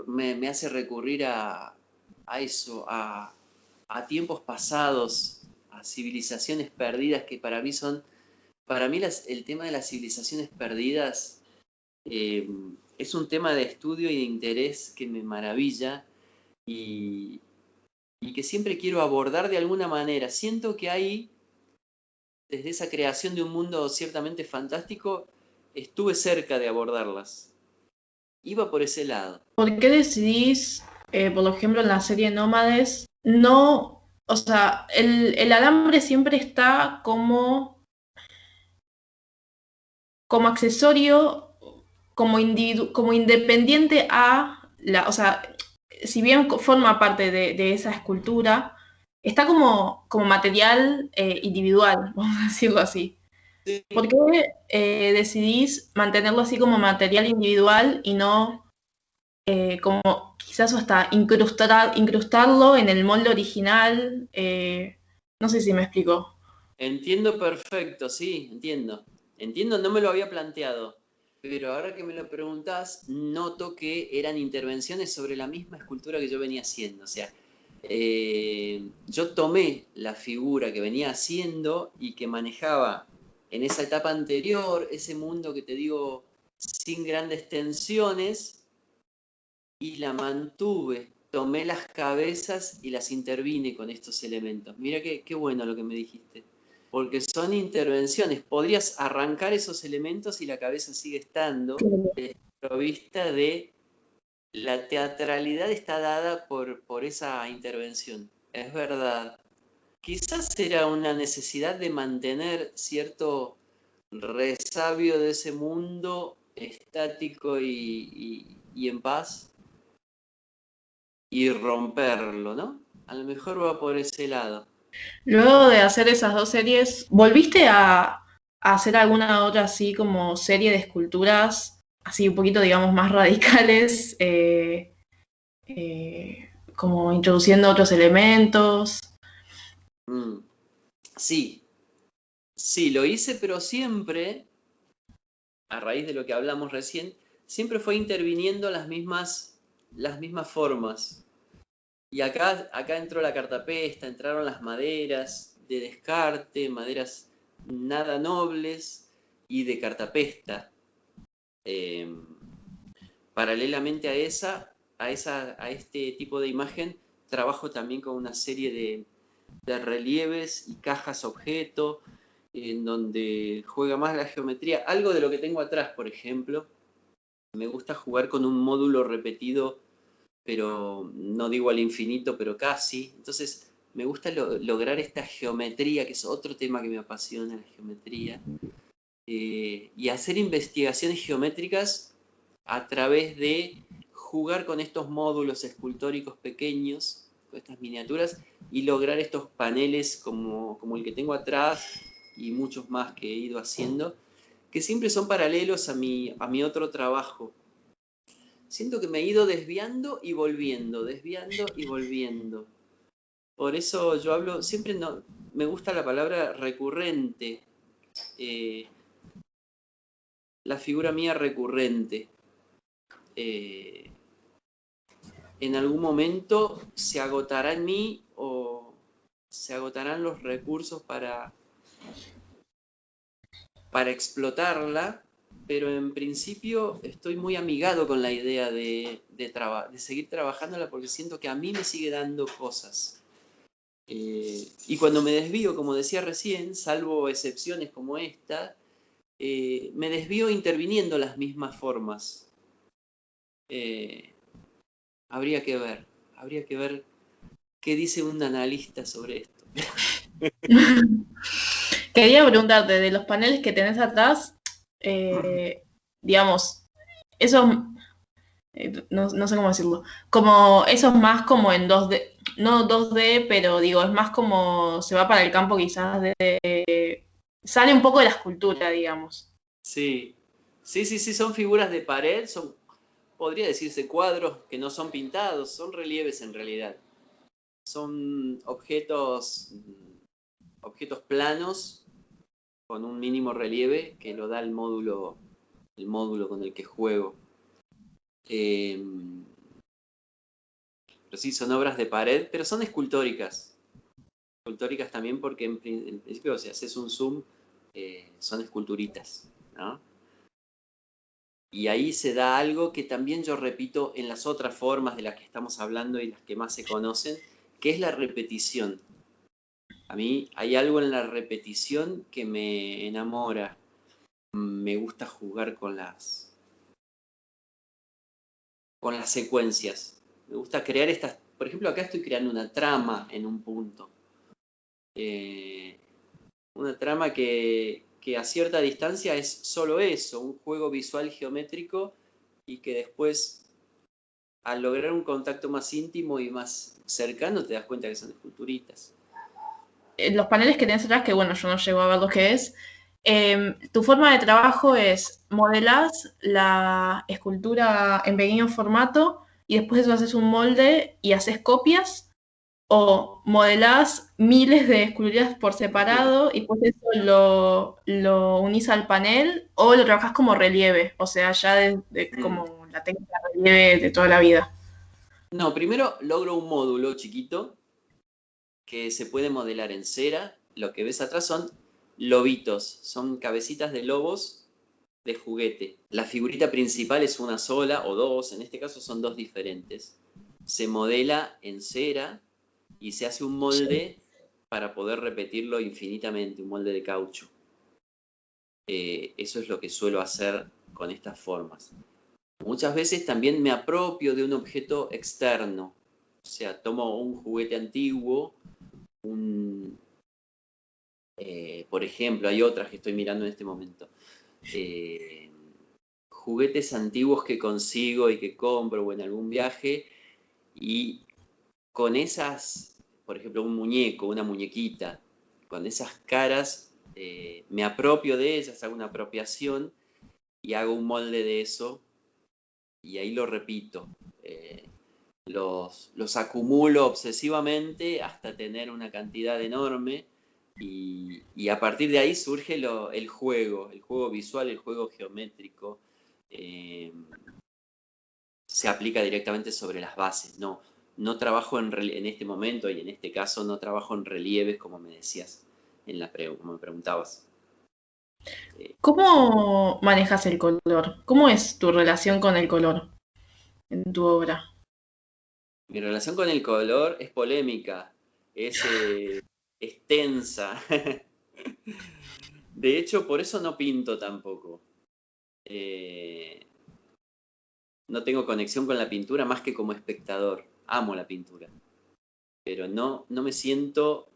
me hace recurrir a eso, a tiempos pasados, a civilizaciones perdidas, que para mí el tema de las civilizaciones perdidas es un tema de estudio y de interés que me maravilla y que siempre quiero abordar de alguna manera. Siento que ahí, desde esa creación de un mundo ciertamente fantástico, estuve cerca de abordarlas. Iba por ese lado. ¿Por qué decidís, por ejemplo, en la serie Nómades, no, o sea, el alambre siempre está como accesorio, como independiente a o sea, si bien forma parte de esa escultura, está como material individual, vamos a decirlo así. Sí. ¿Por qué decidís mantenerlo así como material individual y no como quizás hasta incrustarlo en el molde original? No sé si me explico. Entiendo perfecto, sí, entiendo. Entiendo, no me lo había planteado, pero ahora que me lo preguntás, noto que eran intervenciones sobre la misma escultura que yo venía haciendo. O sea, yo tomé la figura que venía haciendo y que manejaba en esa etapa anterior, ese mundo que te digo sin grandes tensiones, y la mantuve. Tomé las cabezas y las intervine con estos elementos. Mira qué bueno lo que me dijiste. Porque son intervenciones. Podrías arrancar esos elementos y la cabeza sigue estando provista de... La teatralidad está dada por esa intervención. Es verdad. Quizás era una necesidad de mantener cierto resabio de ese mundo estático y en paz y romperlo, ¿no? A lo mejor va por ese lado. Luego de hacer esas dos series, ¿volviste a hacer alguna otra así como serie de esculturas, así un poquito, digamos, más radicales, como introduciendo otros elementos? Mm, sí, sí, lo hice, pero siempre, a raíz de lo que hablamos recién, siempre fue interviniendo las mismas formas. Y acá entró la cartapesta, entraron las maderas de descarte, maderas nada nobles y de cartapesta. Eh, Paralelamente a este tipo de imagen, trabajo también con una serie de relieves y cajas objeto, en donde juega más la geometría. Algo de lo que tengo atrás, por ejemplo, me gusta jugar con un módulo repetido, pero no digo al infinito, pero casi. Entonces, me gusta lograr esta geometría, que es otro tema que me apasiona, la geometría, y hacer investigaciones geométricas a través de jugar con estos módulos escultóricos pequeños, con estas miniaturas, y lograr estos paneles como el que tengo atrás y muchos más que he ido haciendo, que siempre son paralelos a mi otro trabajo. Siento que me he ido desviando y volviendo, desviando y volviendo. Por eso yo hablo, siempre no, me gusta la palabra recurrente, eh, la figura mía recurrente. Eh, en algún momento se agotará en mí o se agotarán los recursos para explotarla, pero en principio estoy muy amigado con la idea de seguir trabajándola porque siento que a mí me sigue dando cosas. Y cuando me desvío, como decía recién, salvo excepciones como esta, me desvío interviniendo las mismas formas. Eh, habría que ver qué dice un analista sobre esto. Quería preguntarte, de los paneles que tenés atrás, digamos, esos, no sé cómo decirlo, como esos más como en 2D, no 2D, pero digo, es más como se va para el campo quizás sale un poco de la escultura, digamos. Sí, sí, son figuras de pared, podría decirse cuadros que no son pintados, son relieves en realidad. Son objetos planos con un mínimo relieve que lo da el módulo con el que juego. Eh, pero sí, son obras de pared, pero son escultóricas. Escultóricas también porque en principio si haces un zoom, son esculturitas, ¿no? Y ahí se da algo que también yo repito en las otras formas de las que estamos hablando y las que más se conocen, que es la repetición. A mí hay algo en la repetición que me enamora. Me gusta jugar con las secuencias. Me gusta crear por ejemplo, acá estoy creando una trama en un punto. Una trama que a cierta distancia es solo eso, un juego visual geométrico, y que después, al lograr un contacto más íntimo y más cercano, te das cuenta que son esculturitas. Los paneles que tenés atrás, que bueno, yo no llego a ver lo que es, tu forma de trabajo es modelás la escultura en pequeño formato y después eso haces un molde y haces copias, o modelás miles de esculturas por separado y pues eso lo unís al panel, o lo trabajás como relieve, o sea, ya como la técnica de relieve de toda la vida. No, primero logro un módulo chiquito que se puede modelar en cera. Lo que ves atrás son lobitos, son cabecitas de lobos de juguete. La figurita principal es una sola o dos, en este caso son dos diferentes. Se modela en cera y se hace un molde para poder repetirlo infinitamente, un molde de caucho. Eso es lo que suelo hacer con estas formas. Muchas veces también me apropio de un objeto externo, o sea, tomo un juguete antiguo, por ejemplo, hay otras que estoy mirando en este momento, juguetes antiguos que consigo y que compro o en algún viaje, y con esas, por ejemplo, un muñeco, una muñequita, con esas caras, me apropio de ellas, hago una apropiación y hago un molde de eso, y ahí lo repito. Los acumulo obsesivamente hasta tener una cantidad enorme, y a partir de ahí surge el juego visual, el juego geométrico. Se aplica directamente sobre las bases. No trabajo en este momento y en este caso no trabajo en relieves, como me decías, como me preguntabas. ¿Cómo manejas el color? ¿Cómo es tu relación con el color en tu obra? Mi relación con el color es polémica, es tensa. De hecho, por eso no pinto tampoco. No tengo conexión con la pintura más que como espectador. Amo la pintura, pero no siento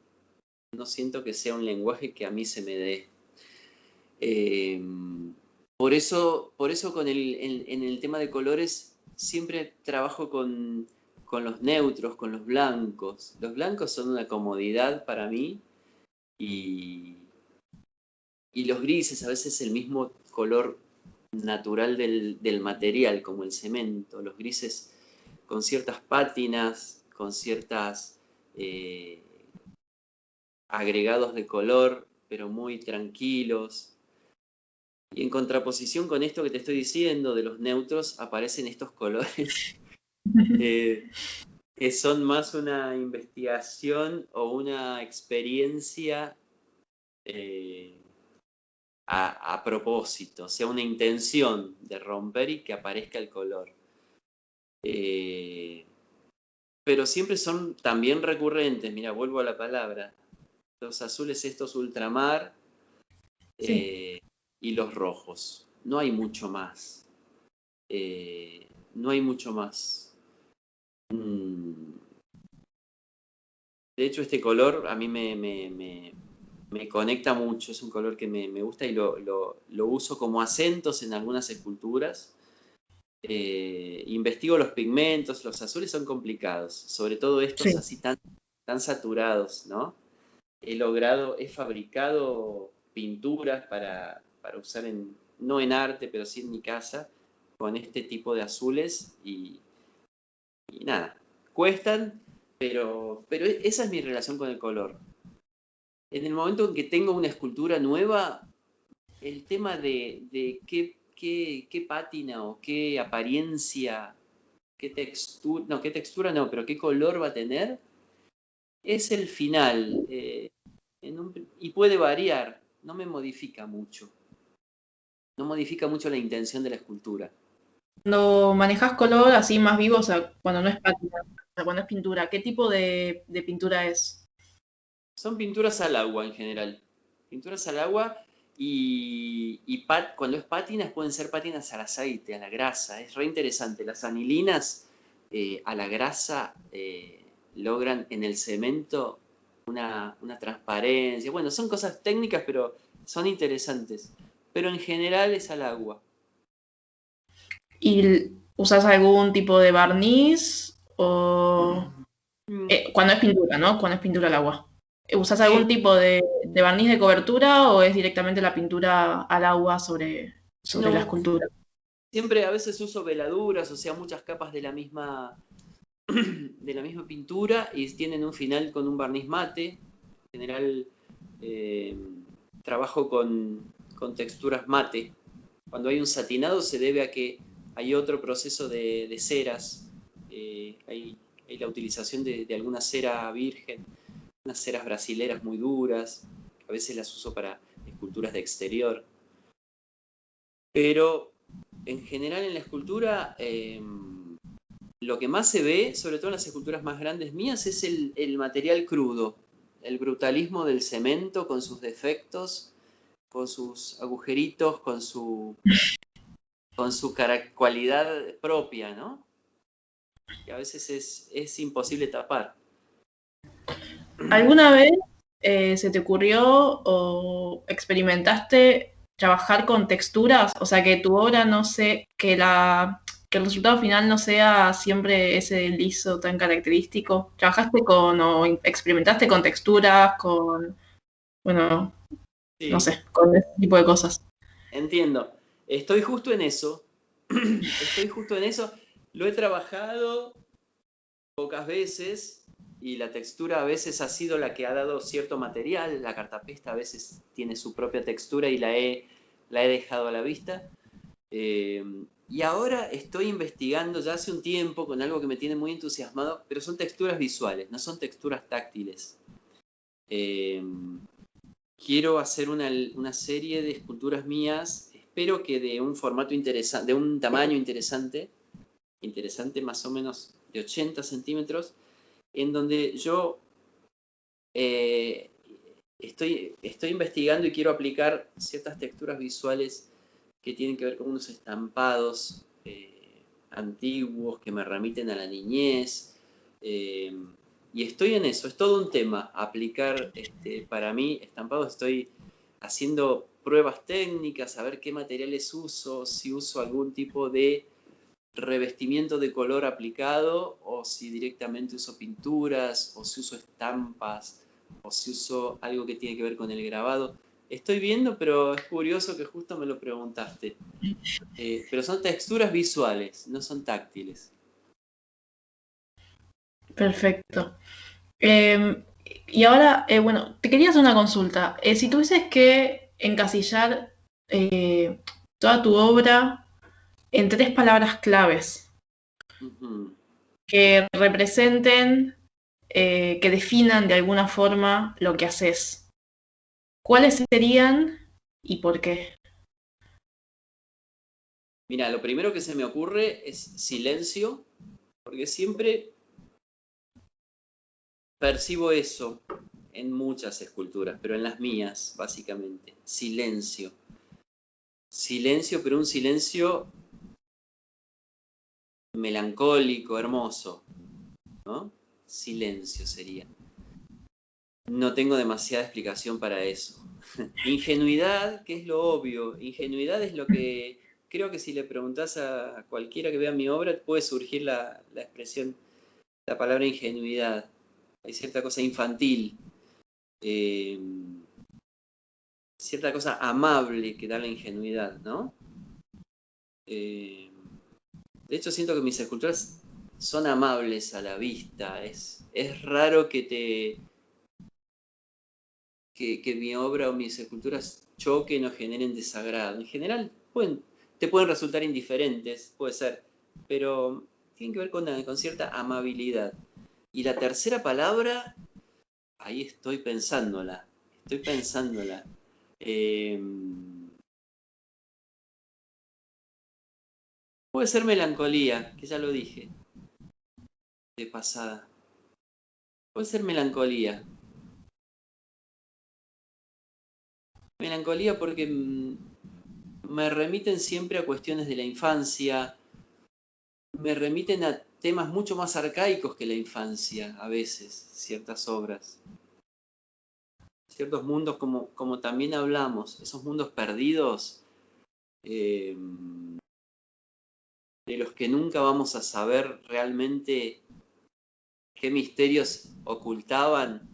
que sea un lenguaje que a mí se me dé. Por eso en el tema de colores siempre trabajo con los neutros, con los blancos. Los blancos son una comodidad para mí, y los grises, a veces el mismo color natural del material, como el cemento. Los grises con ciertas pátinas, con ciertas agregados de color, pero muy tranquilos. Y en contraposición con esto que te estoy diciendo de los neutros, aparecen estos colores que son más una investigación o una experiencia a propósito, o sea, una intención de romper y que aparezca el color. Pero siempre son también recurrentes, mira, vuelvo a la palabra, los azules estos ultramar, Sí. y los rojos. No hay mucho más. No hay mucho más. De hecho, este color a mí me conecta mucho, es un color que me gusta y lo uso como acentos en algunas esculturas. Investigo los pigmentos, los azules son complicados, sobre todo estos Sí. así tan saturados, ¿no? He fabricado pinturas para usar no en arte, pero sí en mi casa, con este tipo de azules, y nada, cuestan, pero esa es mi relación con el color. En el momento en que tengo una escultura nueva, el tema de qué pátina o qué apariencia, qué textura no, pero qué color va a tener, es el final. Y puede variar, no me modifica mucho. No modifica mucho la intención de la escultura. Cuando manejas color así más vivo, o sea, cuando no es pátina, o sea, cuando es pintura, ¿qué tipo de pintura es? Son pinturas al agua en general. Pinturas al agua, cuando es pátinas pueden ser pátinas al aceite, a la grasa. Es re interesante. Las anilinas a la grasa logran en el cemento una transparencia. Bueno, son cosas técnicas, pero son interesantes. Pero en general es al agua. ¿Y usas algún tipo de barniz o cuando es pintura, ¿no? Cuando es pintura al agua. ¿Usas algún Sí, tipo de barniz de cobertura o es directamente la pintura al agua sobre la no, escultura? siempre a veces uso veladuras, o sea, muchas capas de la misma pintura y tienen un final con un barniz mate. En general eh, trabajo con texturas mate. Cuando hay un satinado se debe a que hay otro proceso de ceras. Hay la utilización de alguna cera virgen, unas ceras brasileras muy duras. A veces las uso para esculturas de exterior. Pero en general en la escultura lo que más se ve, sobre todo en las esculturas más grandes mías, es el material crudo, el brutalismo del cemento con sus defectos, con sus agujeritos, con su cualidad propia, ¿no? Que a veces es imposible tapar. ¿Alguna vez se te ocurrió o experimentaste trabajar con texturas? O sea, que tu obra no sé, que el resultado final no sea siempre ese liso tan característico. ¿Trabajaste con o experimentaste con texturas, con, bueno, no Sí, sé, con ese tipo de cosas? entiendo. Estoy justo en eso. Estoy justo en eso. Lo he trabajado pocas veces y la textura a veces ha sido la que ha dado cierto material. La cartapesta a veces tiene su propia textura y la he dejado a la vista. Eh, y ahora estoy investigando ya hace un tiempo con algo que me tiene muy entusiasmado, pero son texturas visuales, no son texturas táctiles. Eh, Quiero hacer una serie de esculturas mías, espero que de un formato interesante, de un tamaño interesante, más o menos de 80 centímetros, en donde yo eh, estoy investigando y quiero aplicar ciertas texturas visuales que tienen que ver con unos estampados antiguos que me remiten a la niñez. eh, y estoy en eso, es todo un tema. Aplicar, para mí, estampados, estoy haciendo pruebas técnicas, a ver qué materiales uso, si uso algún tipo de revestimiento de color aplicado o si directamente uso pinturas o si uso estampas o si uso algo que tiene que ver con el grabado. Estoy viendo, pero es curioso que justo me lo preguntaste. Pero son texturas visuales, no son táctiles. Perfecto. Eh, y ahora, bueno, te quería hacer una consulta. Si tuvieses que encasillar toda tu obra en tres palabras claves Ujú. que representen, que definan de alguna forma lo que haces, ¿cuáles serían y por qué? Mira, lo primero que se me ocurre es silencio, porque siempre percibo eso en muchas esculturas, pero en las mías, básicamente. Silencio. Silencio, pero un silencio melancólico, hermoso, ¿no? Silencio sería. No tengo demasiada explicación para eso. Ingenuidad, que es lo obvio. Ingenuidad es lo que creo que si le preguntás a cualquiera que vea mi obra puede surgir la expresión, la palabra ingenuidad. Hay cierta cosa infantil, eh, cierta cosa amable que da la ingenuidad, ¿no? Eh, de hecho, siento que mis esculturas son amables a la vista. Es raro que mi obra o mis esculturas choquen o generen desagrado. En general, te pueden resultar indiferentes, puede ser, pero tienen que ver con cierta amabilidad. Y la tercera palabra, ahí estoy pensándola. Estoy pensándola. Eh, Puede ser melancolía, que ya lo dije de pasada. Puede ser melancolía. Melancolía porque me remiten siempre a cuestiones de la infancia, me remiten temas mucho más arcaicos que la infancia, a veces, ciertas obras. Ciertos mundos, como también hablamos, esos mundos perdidos, de los que nunca vamos a saber realmente qué misterios ocultaban.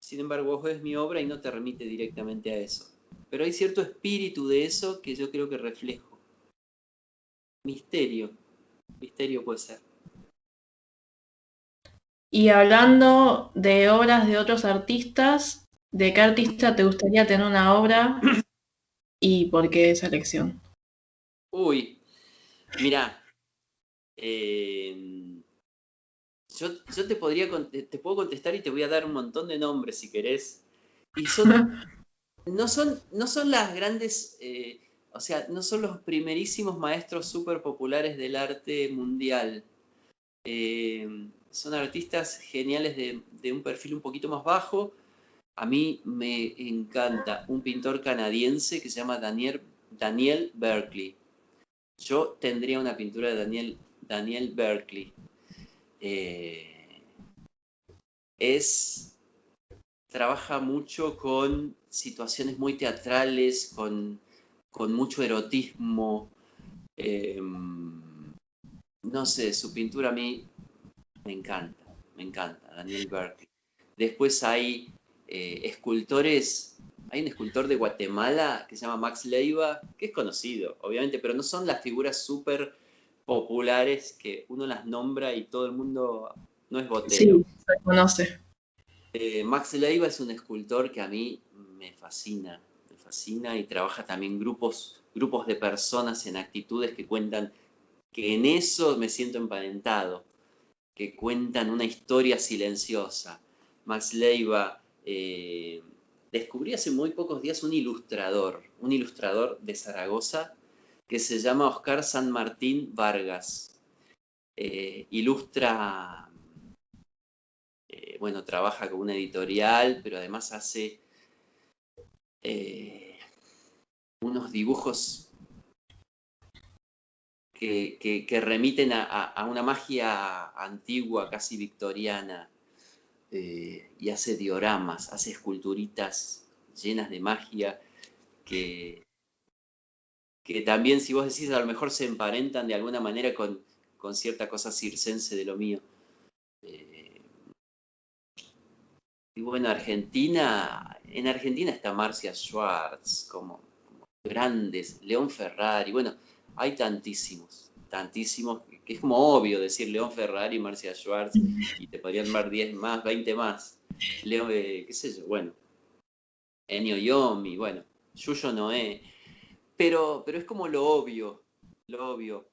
Sin embargo, vos ves mi obra y no te remite directamente a eso. Pero hay cierto espíritu de eso que yo creo que reflejo. Misterio puede ser. Y hablando de obras de otros artistas, ¿de qué artista te gustaría tener una obra y por qué esa elección? Uy, mirá, eh, yo te puedo contestar y te voy a dar un montón de nombres si querés. Y no son las grandes, o sea, no son los primerísimos maestros súper populares del arte mundial. Son artistas geniales de un perfil un poquito más bajo. A mí me encanta un pintor canadiense que se llama Daniel Berkeley. Yo tendría una pintura de Daniel Berkeley. Trabaja mucho con situaciones muy teatrales, con mucho erotismo. No sé, su pintura a mí me encanta, Daniel Berkeley. Después hay escultores, hay un escultor de Guatemala que se llama Max Leiva, que es conocido, obviamente, pero no son las figuras súper populares que uno las nombra y todo el mundo no es botero. Sí, se conoce. Max Leiva es un escultor que a mí me fascina y trabaja también grupos de personas en actitudes que cuentan, que en eso me siento emparentado, que cuentan una historia silenciosa. Max Leiva, descubrí hace muy pocos días un ilustrador de Zaragoza que se llama Oscar San Martín Vargas. Ilustra, bueno, trabaja con una editorial, pero además hace unos dibujos que remiten a una magia antigua, casi victoriana, y hace dioramas, hace esculturitas llenas de magia que también, si vos decís, a lo mejor se emparentan de alguna manera con cierta cosa circense de lo mío. Y bueno, en Argentina está Marcia Schwartz, como grandes, León Ferrari, bueno, hay tantísimos, que es como obvio decir León Ferrari, Marcia Schwartz, y te podrían dar 10 más, 20 más. León, qué sé yo, bueno, Ennio Iommi, bueno, Yuyo Noé, pero es como lo obvio, lo obvio.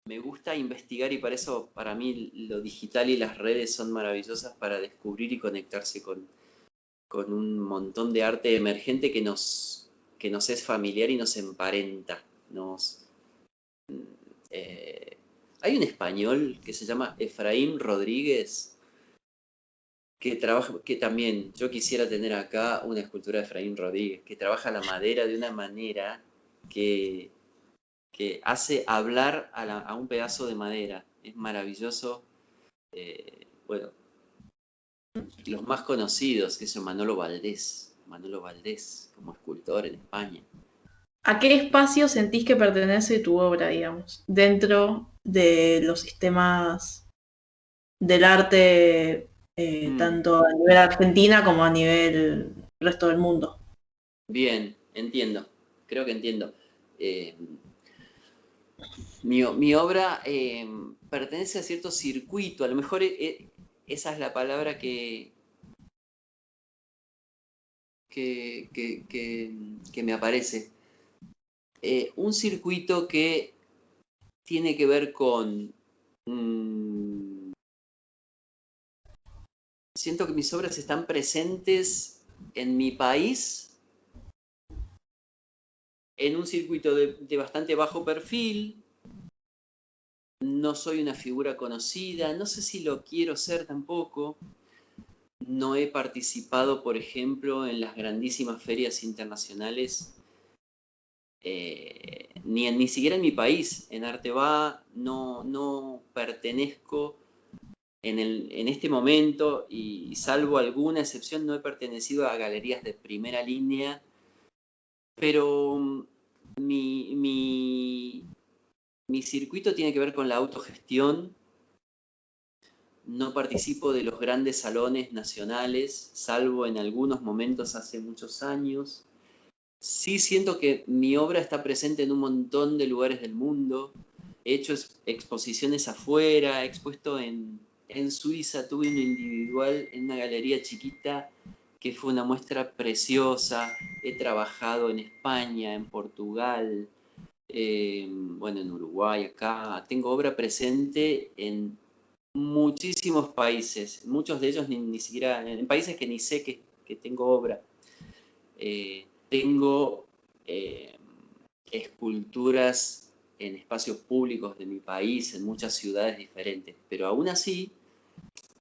Me gusta investigar y para eso, para mí, lo digital y las redes son maravillosas para descubrir y conectarse con un montón de arte emergente que nos es familiar y nos emparenta. Hay un español que se llama Efraín Rodríguez que trabaja, que también yo quisiera tener acá una escultura de Efraín Rodríguez, que trabaja la madera de una manera que, que hace hablar a un pedazo de madera. Es maravilloso. Bueno, los más conocidos, que es Manolo Valdés, como escultor en España. ¿A qué espacio sentís que pertenece tu obra, digamos, dentro de los sistemas del arte, Mm, tanto a nivel Argentina como a nivel resto del mundo? bien, entiendo, creo que entiendo. Eh, mi obra pertenece a cierto circuito, a lo mejor esa es la palabra que me aparece. Un circuito que tiene que ver con... siento que mis obras están presentes en mi país, en un circuito de bastante bajo perfil. No soy una figura conocida, no sé si lo quiero ser tampoco. No he participado, por ejemplo, en las grandísimas ferias internacionales ni siquiera en mi país, en Arteba, no pertenezco en este momento, y salvo alguna excepción, no he pertenecido a galerías de primera línea, pero mi circuito tiene que ver con la autogestión. No participo de los grandes salones nacionales, salvo en algunos momentos hace muchos años. Sí siento que mi obra está presente en un montón de lugares del mundo. He hecho exposiciones afuera, he expuesto en Suiza, tuve uno individual en una galería chiquita que fue una muestra preciosa. He trabajado en España, en Portugal, bueno, en Uruguay, acá. Tengo obra presente en muchísimos países, muchos de ellos ni siquiera, en países que ni sé que tengo obra. Tengo esculturas en espacios públicos de mi país, en muchas ciudades diferentes, pero aún así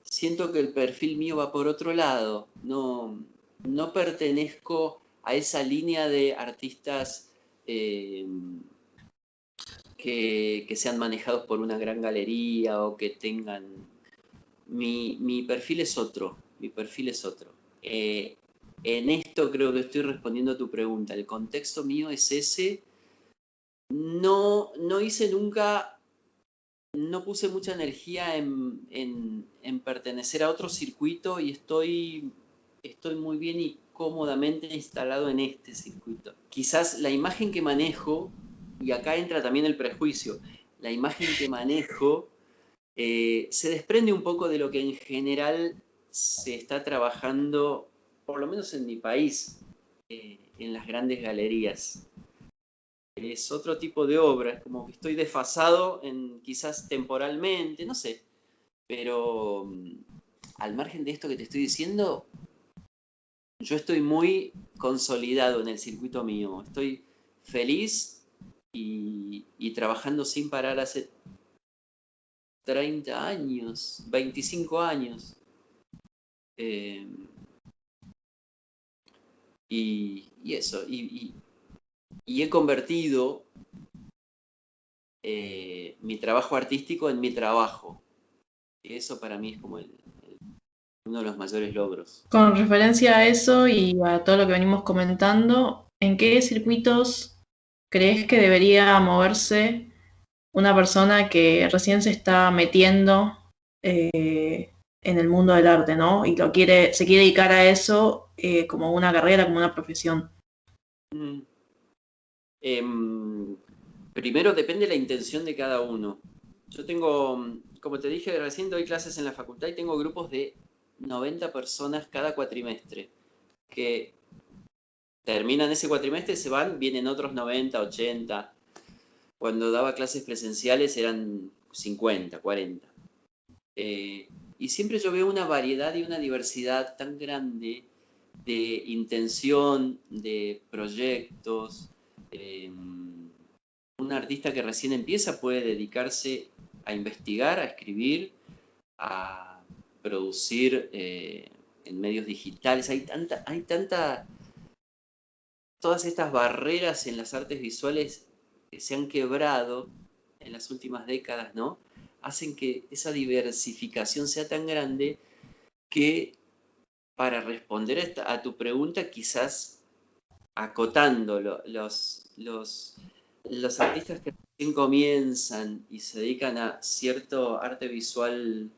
siento que el perfil mío va por otro lado. No pertenezco a esa línea de artistas que sean manejados por una gran galería o que tengan... Mi perfil es otro, mi perfil es otro. En esto creo que estoy respondiendo a tu pregunta. El contexto mío es ese. No hice nunca, no puse mucha energía en pertenecer a otro circuito, y estoy muy bien y cómodamente instalado en este circuito. Quizás la imagen que manejo, y acá entra también el prejuicio, la imagen que manejo se desprende un poco de lo que en general se está trabajando, por lo menos en mi país, en las grandes galerías. Es otro tipo de obra, es como que estoy desfasado quizás temporalmente, no sé, pero al margen de esto que te estoy diciendo, yo estoy muy consolidado en el circuito mío, estoy feliz y trabajando sin parar hace 30 años, 25 años. Y eso, y he convertido mi trabajo artístico en mi trabajo. Eso para mí es como uno de los mayores logros. Con referencia a eso y a todo lo que venimos comentando, ¿en qué circuitos crees que debería moverse una persona que recién se está metiendo en el mundo del arte, ¿no? Y se quiere dedicar a eso como una carrera, como una profesión? Primero depende de la intención de cada uno. Yo tengo, como te dije recién, doy clases en la facultad y tengo grupos de 90 personas cada cuatrimestre que terminan ese cuatrimestre, se van, vienen otros 90, 80. Cuando daba clases presenciales eran 50, 40. Y siempre yo veo una variedad y una diversidad tan grande de intención, de proyectos. Un artista que recién empieza puede dedicarse a investigar, a escribir, a producir en medios digitales. Hay tanta, todas estas barreras en las artes visuales que se han quebrado en las últimas décadas, ¿no? Hacen que esa diversificación sea tan grande que, para responder a tu pregunta, quizás acotando los artistas que recién comienzan y se dedican a cierto arte visual,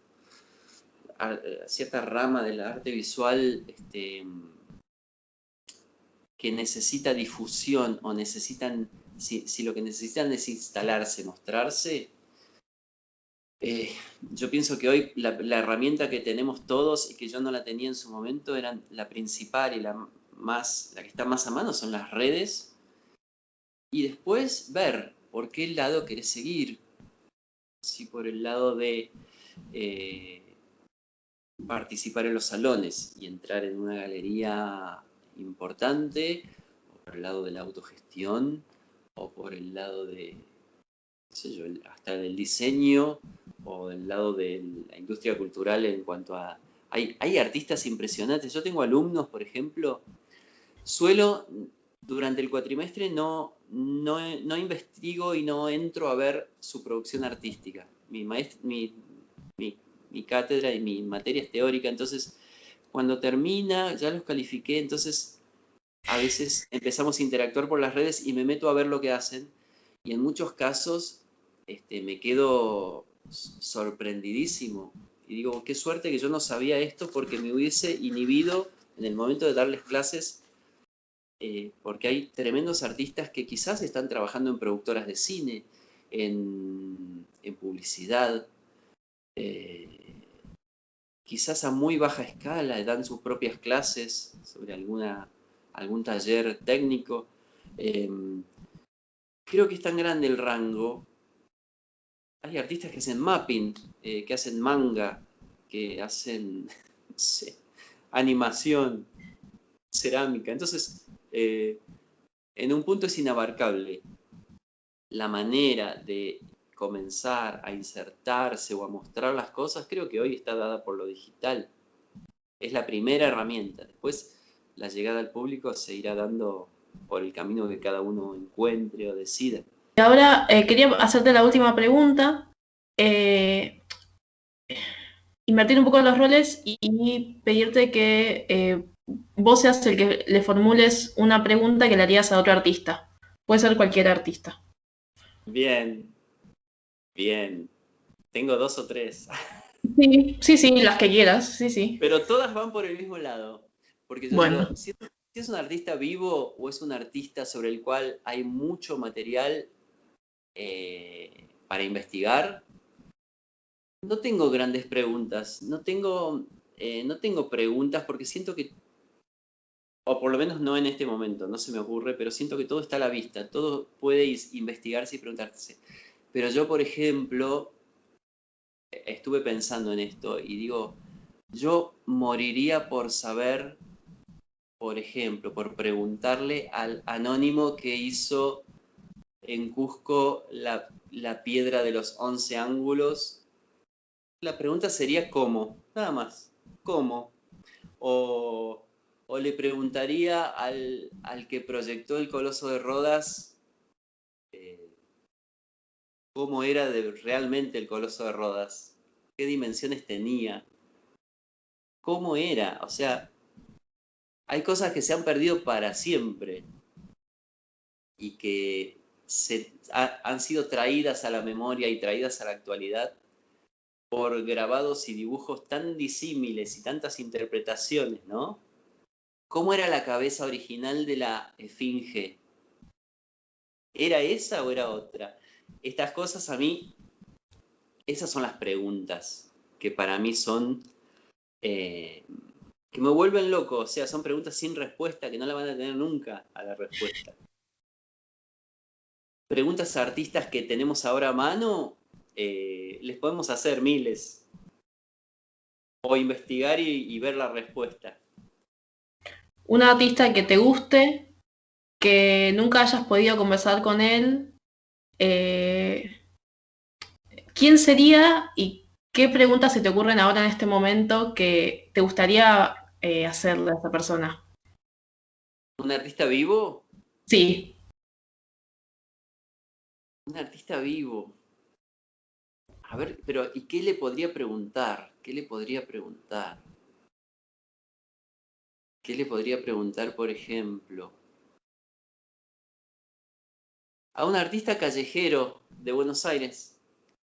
a cierta rama del arte visual que necesita difusión o necesitan, si lo que necesitan es instalarse, mostrarse, yo pienso que hoy la herramienta que tenemos todos y que yo no la tenía en su momento, eran la principal y la que está más a mano, son las redes. Y después ver por qué lado querés seguir. Si por el lado de participar en los salones y entrar en una galería importante, o por el lado de la autogestión, o por el lado de, qué sé yo, hasta del diseño, o del lado de la industria cultural en cuanto a... Hay artistas impresionantes. Yo tengo alumnos, por ejemplo, suelo durante el cuatrimestre no investigo y no entro a ver su producción artística. Mi cátedra y mi materia es teórica, entonces cuando termina, ya los califiqué, entonces a veces empezamos a interactuar por las redes y me meto a ver lo que hacen, y en muchos casos me quedo sorprendidísimo. Y digo, qué suerte que yo no sabía esto, porque me hubiese inhibido en el momento de darles clases, porque hay tremendos artistas que quizás están trabajando en productoras de cine, en publicidad, quizás a muy baja escala, dan sus propias clases sobre algún taller técnico. Creo que es tan grande el rango. Hay artistas que hacen mapping, que hacen manga, que hacen, no sé, animación, cerámica. Entonces, en un punto es inabarcable. La manera de comenzar a insertarse o a mostrar las cosas, creo que hoy está dada por lo digital. Es la primera herramienta. Después, la llegada al público se irá dando por el camino que cada uno encuentre o decida. Y ahora quería hacerte la última pregunta, invertir un poco los roles y pedirte que vos seas el que le formules una pregunta que le harías a otro artista. Puede ser cualquier artista. Bien, bien. Tengo 2 o 3. Sí, sí, sí, las que quieras, sí, sí. Pero todas van por el mismo lado. Porque yo Bueno, digo, si es un artista vivo o es un artista sobre el cual hay mucho material para investigar, no tengo grandes preguntas. No tengo preguntas porque siento que, o por lo menos no en este momento, no se me ocurre, pero siento que todo está a la vista. Todo puede investigarse y preguntarse. Pero yo, por ejemplo, estuve pensando en esto y digo, yo moriría por saber, por ejemplo, por preguntarle al anónimo que hizo en Cusco la piedra de los 11 ángulos. La pregunta sería ¿cómo? Nada más. ¿Cómo? O le preguntaría al que proyectó el Coloso de Rodas cómo era realmente el Coloso de Rodas, qué dimensiones tenía, cómo era. O sea, hay cosas que se han perdido para siempre y que han sido traídas a la memoria y traídas a la actualidad por grabados y dibujos tan disímiles y tantas interpretaciones, ¿no? ¿Cómo era la cabeza original de la esfinge? ¿Era esa o era otra? Estas cosas a mí, esas son las preguntas que para mí son, que me vuelven loco. O sea, son preguntas sin respuesta, que no la van a tener nunca a la respuesta. Preguntas a artistas que tenemos ahora a mano, les podemos hacer miles. O investigar y ver la respuesta. un artista que te guste, que nunca hayas podido conversar con él, ¿quién sería y qué preguntas se te ocurren ahora en este momento que te gustaría hacerle a esa persona? ¿Un artista vivo? Sí, Un artista vivo. A ver, pero ¿y qué le podría preguntar? ¿Qué le podría preguntar? ¿Qué le podría preguntar, por ejemplo? A un artista callejero de Buenos Aires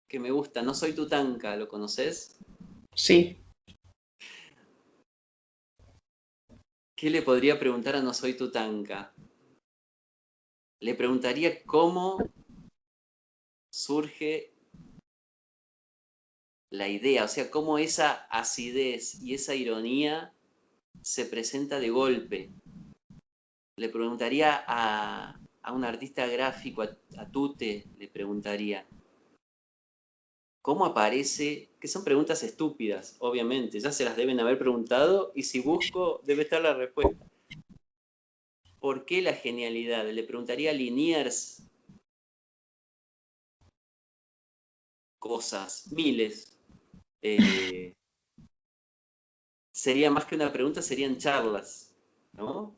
que me gusta, No Soy Tutanka, ¿lo conoces? sí. ¿Qué le podría preguntar a No Soy Tutanka? Le preguntaría cómo surge la idea, o sea, cómo esa acidez y esa ironía se presenta de golpe. Le preguntaría a un artista gráfico, a Tute, le preguntaría, ¿cómo aparece? Que son preguntas estúpidas, obviamente, ya se las deben haber preguntado y si busco debe estar la respuesta. ¿Por qué la genialidad? Le preguntaría a Liniers cosas, miles. Sería más que una pregunta, serían charlas, ¿no?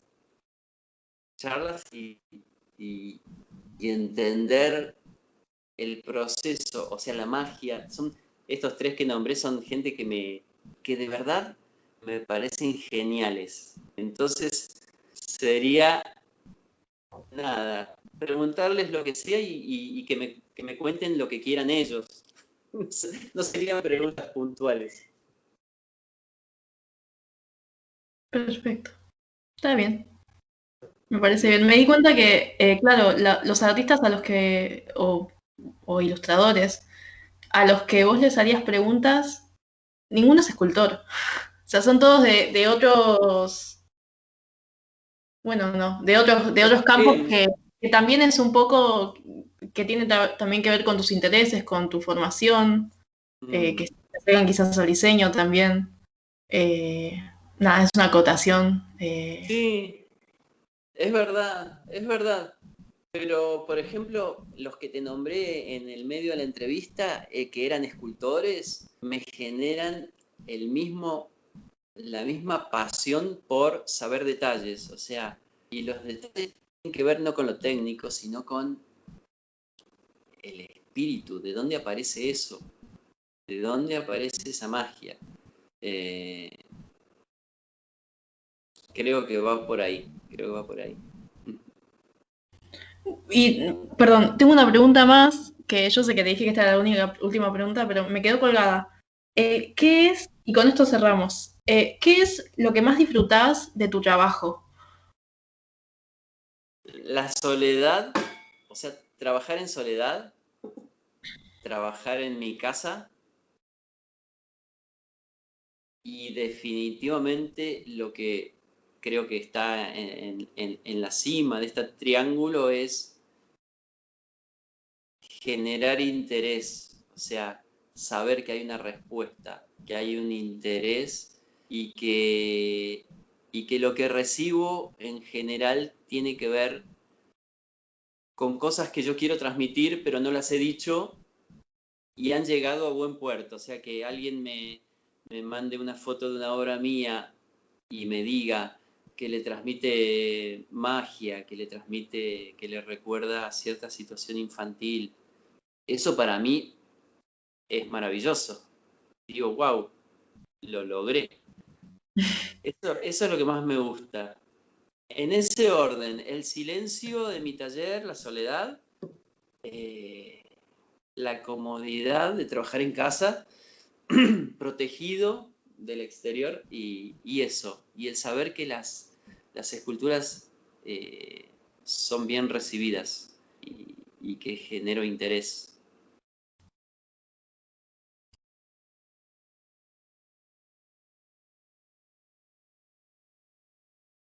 charlas y entender el proceso, o sea, la magia. Estos tres que nombré son gente que de verdad me parecen geniales. Entonces, sería nada, preguntarles lo que sea y que me cuenten lo que quieran ellos. No serían preguntas puntuales. Perfecto. Está bien. Me parece bien. Me di cuenta que, claro, los artistas a los que, o ilustradores, a los que vos les harías preguntas, ninguno es escultor. O sea, son todos de otros, bueno, no, de otros campos Sí. que también es un poco, que tiene también que ver con tus intereses, con tu formación, que se pegan quizás al diseño también. Eh, nada, es una acotación. Sí, es verdad, es verdad. Pero, por ejemplo, los que te nombré en el medio de la entrevista, que eran escultores, me generan el mismo, la misma pasión por saber detalles. O sea, y los detalles tienen que ver no con lo técnico, sino con el espíritu, de dónde aparece eso, de dónde aparece esa magia. Eh, creo que va por ahí, creo que va por ahí. Y, perdón, tengo una pregunta más, que yo sé que te dije que esta era la última pregunta, pero me quedó colgada. ¿Qué es, y con esto cerramos, qué es lo que más disfrutás de tu trabajo? La soledad, o sea, trabajar en soledad, trabajar en mi casa y definitivamente lo que creo que está en la cima de este triángulo es generar interés, o sea, saber que hay una respuesta, que hay un interés y que lo que recibo en general tiene que ver con cosas que yo quiero transmitir, pero no las he dicho y han llegado a buen puerto. O sea, que alguien me mande una foto de una obra mía y me diga que le transmite magia, que le transmite, que le recuerda a cierta situación infantil. Eso para mí es maravilloso. Digo, wow, lo logré. Eso es lo que más me gusta. En ese orden, el silencio de mi taller, la soledad, eh, la comodidad de trabajar en casa, protegido del exterior y eso, y el saber que las esculturas son bien recibidas y que genero interés.